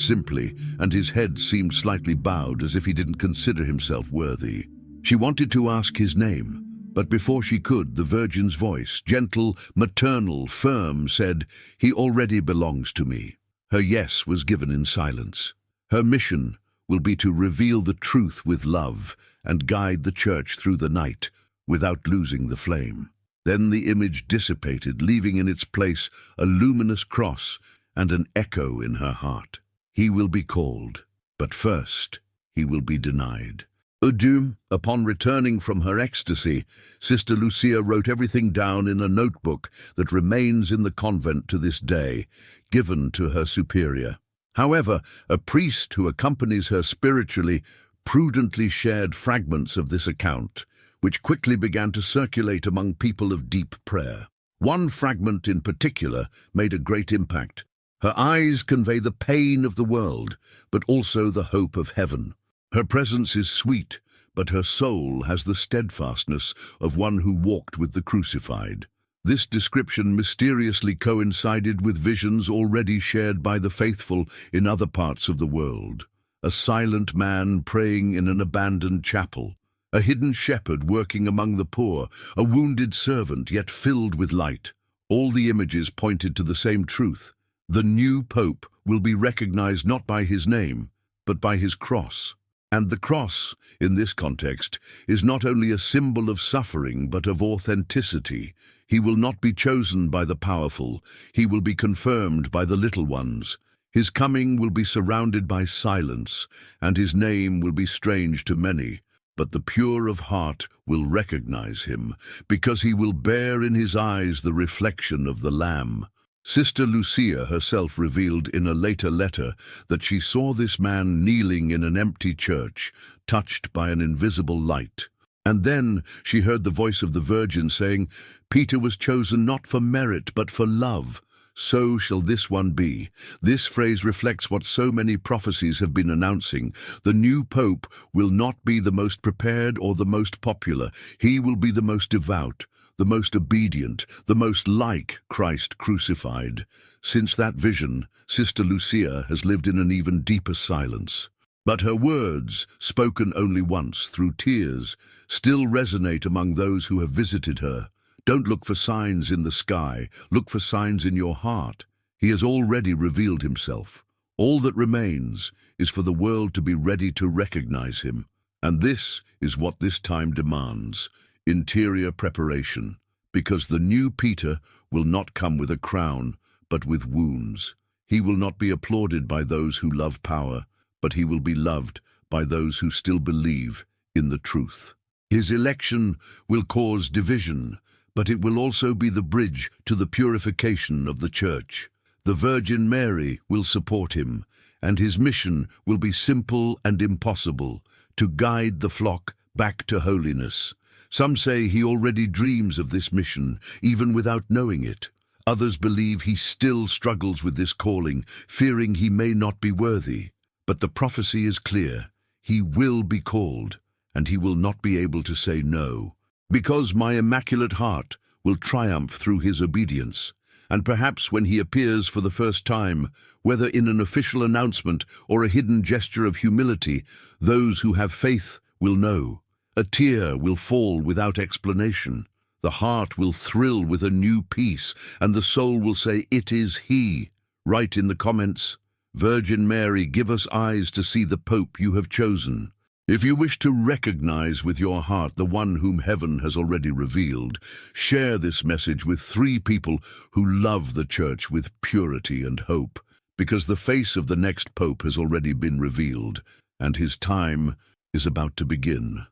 [SPEAKER 1] simply, and his head seemed slightly bowed as if he didn't consider himself worthy. She wanted to ask his name, but before she could, the Virgin's voice, gentle, maternal, firm, said, "He already belongs to me." Her yes was given in silence. Her mission will be to reveal the truth with love and guide the church through the night without losing the flame. Then the image dissipated, leaving in its place a luminous cross and an echo in her heart. He will be called, but first he will be denied. Adieu. Upon returning from her ecstasy, Sister Lucia wrote everything down in a notebook that remains in the convent to this day, given to her superior. However, a priest who accompanies her spiritually prudently shared fragments of this account, which quickly began to circulate among people of deep prayer. One fragment in particular made a great impact. Her eyes convey the pain of the world, but also the hope of heaven. Her presence is sweet, but her soul has the steadfastness of one who walked with the crucified. This description mysteriously coincided with visions already shared by the faithful in other parts of the world. A silent man praying in an abandoned chapel, a hidden shepherd working among the poor, a wounded servant yet filled with light. All the images pointed to the same truth. The new pope will be recognized not by his name, but by his cross. And the cross, in this context, is not only a symbol of suffering but of authenticity. He will not be chosen by the powerful, he will be confirmed by the little ones. His coming will be surrounded by silence, and his name will be strange to many. But the pure of heart will recognize him, because he will bear in his eyes the reflection of the Lamb. Sister Lucia herself revealed in a later letter that she saw this man kneeling in an empty church, touched by an invisible light. And then she heard the voice of the Virgin saying, "Peter was chosen not for merit but for love. So shall this one be." This phrase reflects what so many prophecies have been announcing. The new pope will not be the most prepared or the most popular. He will be the most devout, the most obedient, the most like Christ crucified. Since that vision, Sister Lucia has lived in an even deeper silence. But her words, spoken only once through tears, still resonate among those who have visited her. Don't look for signs in the sky, look for signs in your heart. He has already revealed himself. All that remains is for the world to be ready to recognize him. And this is what this time demands: interior preparation, because the new Peter will not come with a crown, but with wounds. He will not be applauded by those who love power, but he will be loved by those who still believe in the truth. His election will cause division, but it will also be the bridge to the purification of the Church. The Virgin Mary will support him, and his mission will be simple and impossible: to guide the flock back to holiness. Some say he already dreams of this mission, even without knowing it. Others believe he still struggles with this calling, fearing he may not be worthy. But the prophecy is clear: he will be called, and he will not be able to say no. Because my Immaculate Heart will triumph through his obedience. And perhaps when he appears for the first time, whether in an official announcement or a hidden gesture of humility, those who have faith will know. A tear will fall without explanation. The heart will thrill with a new peace, and the soul will say, "It is he." Write in the comments, "Virgin Mary, give us eyes to see the Pope you have chosen." If you wish to recognize with your heart the one whom heaven has already revealed, share this message with 3 people who love the Church with purity and hope, because the face of the next Pope has already been revealed, and his time is about to begin.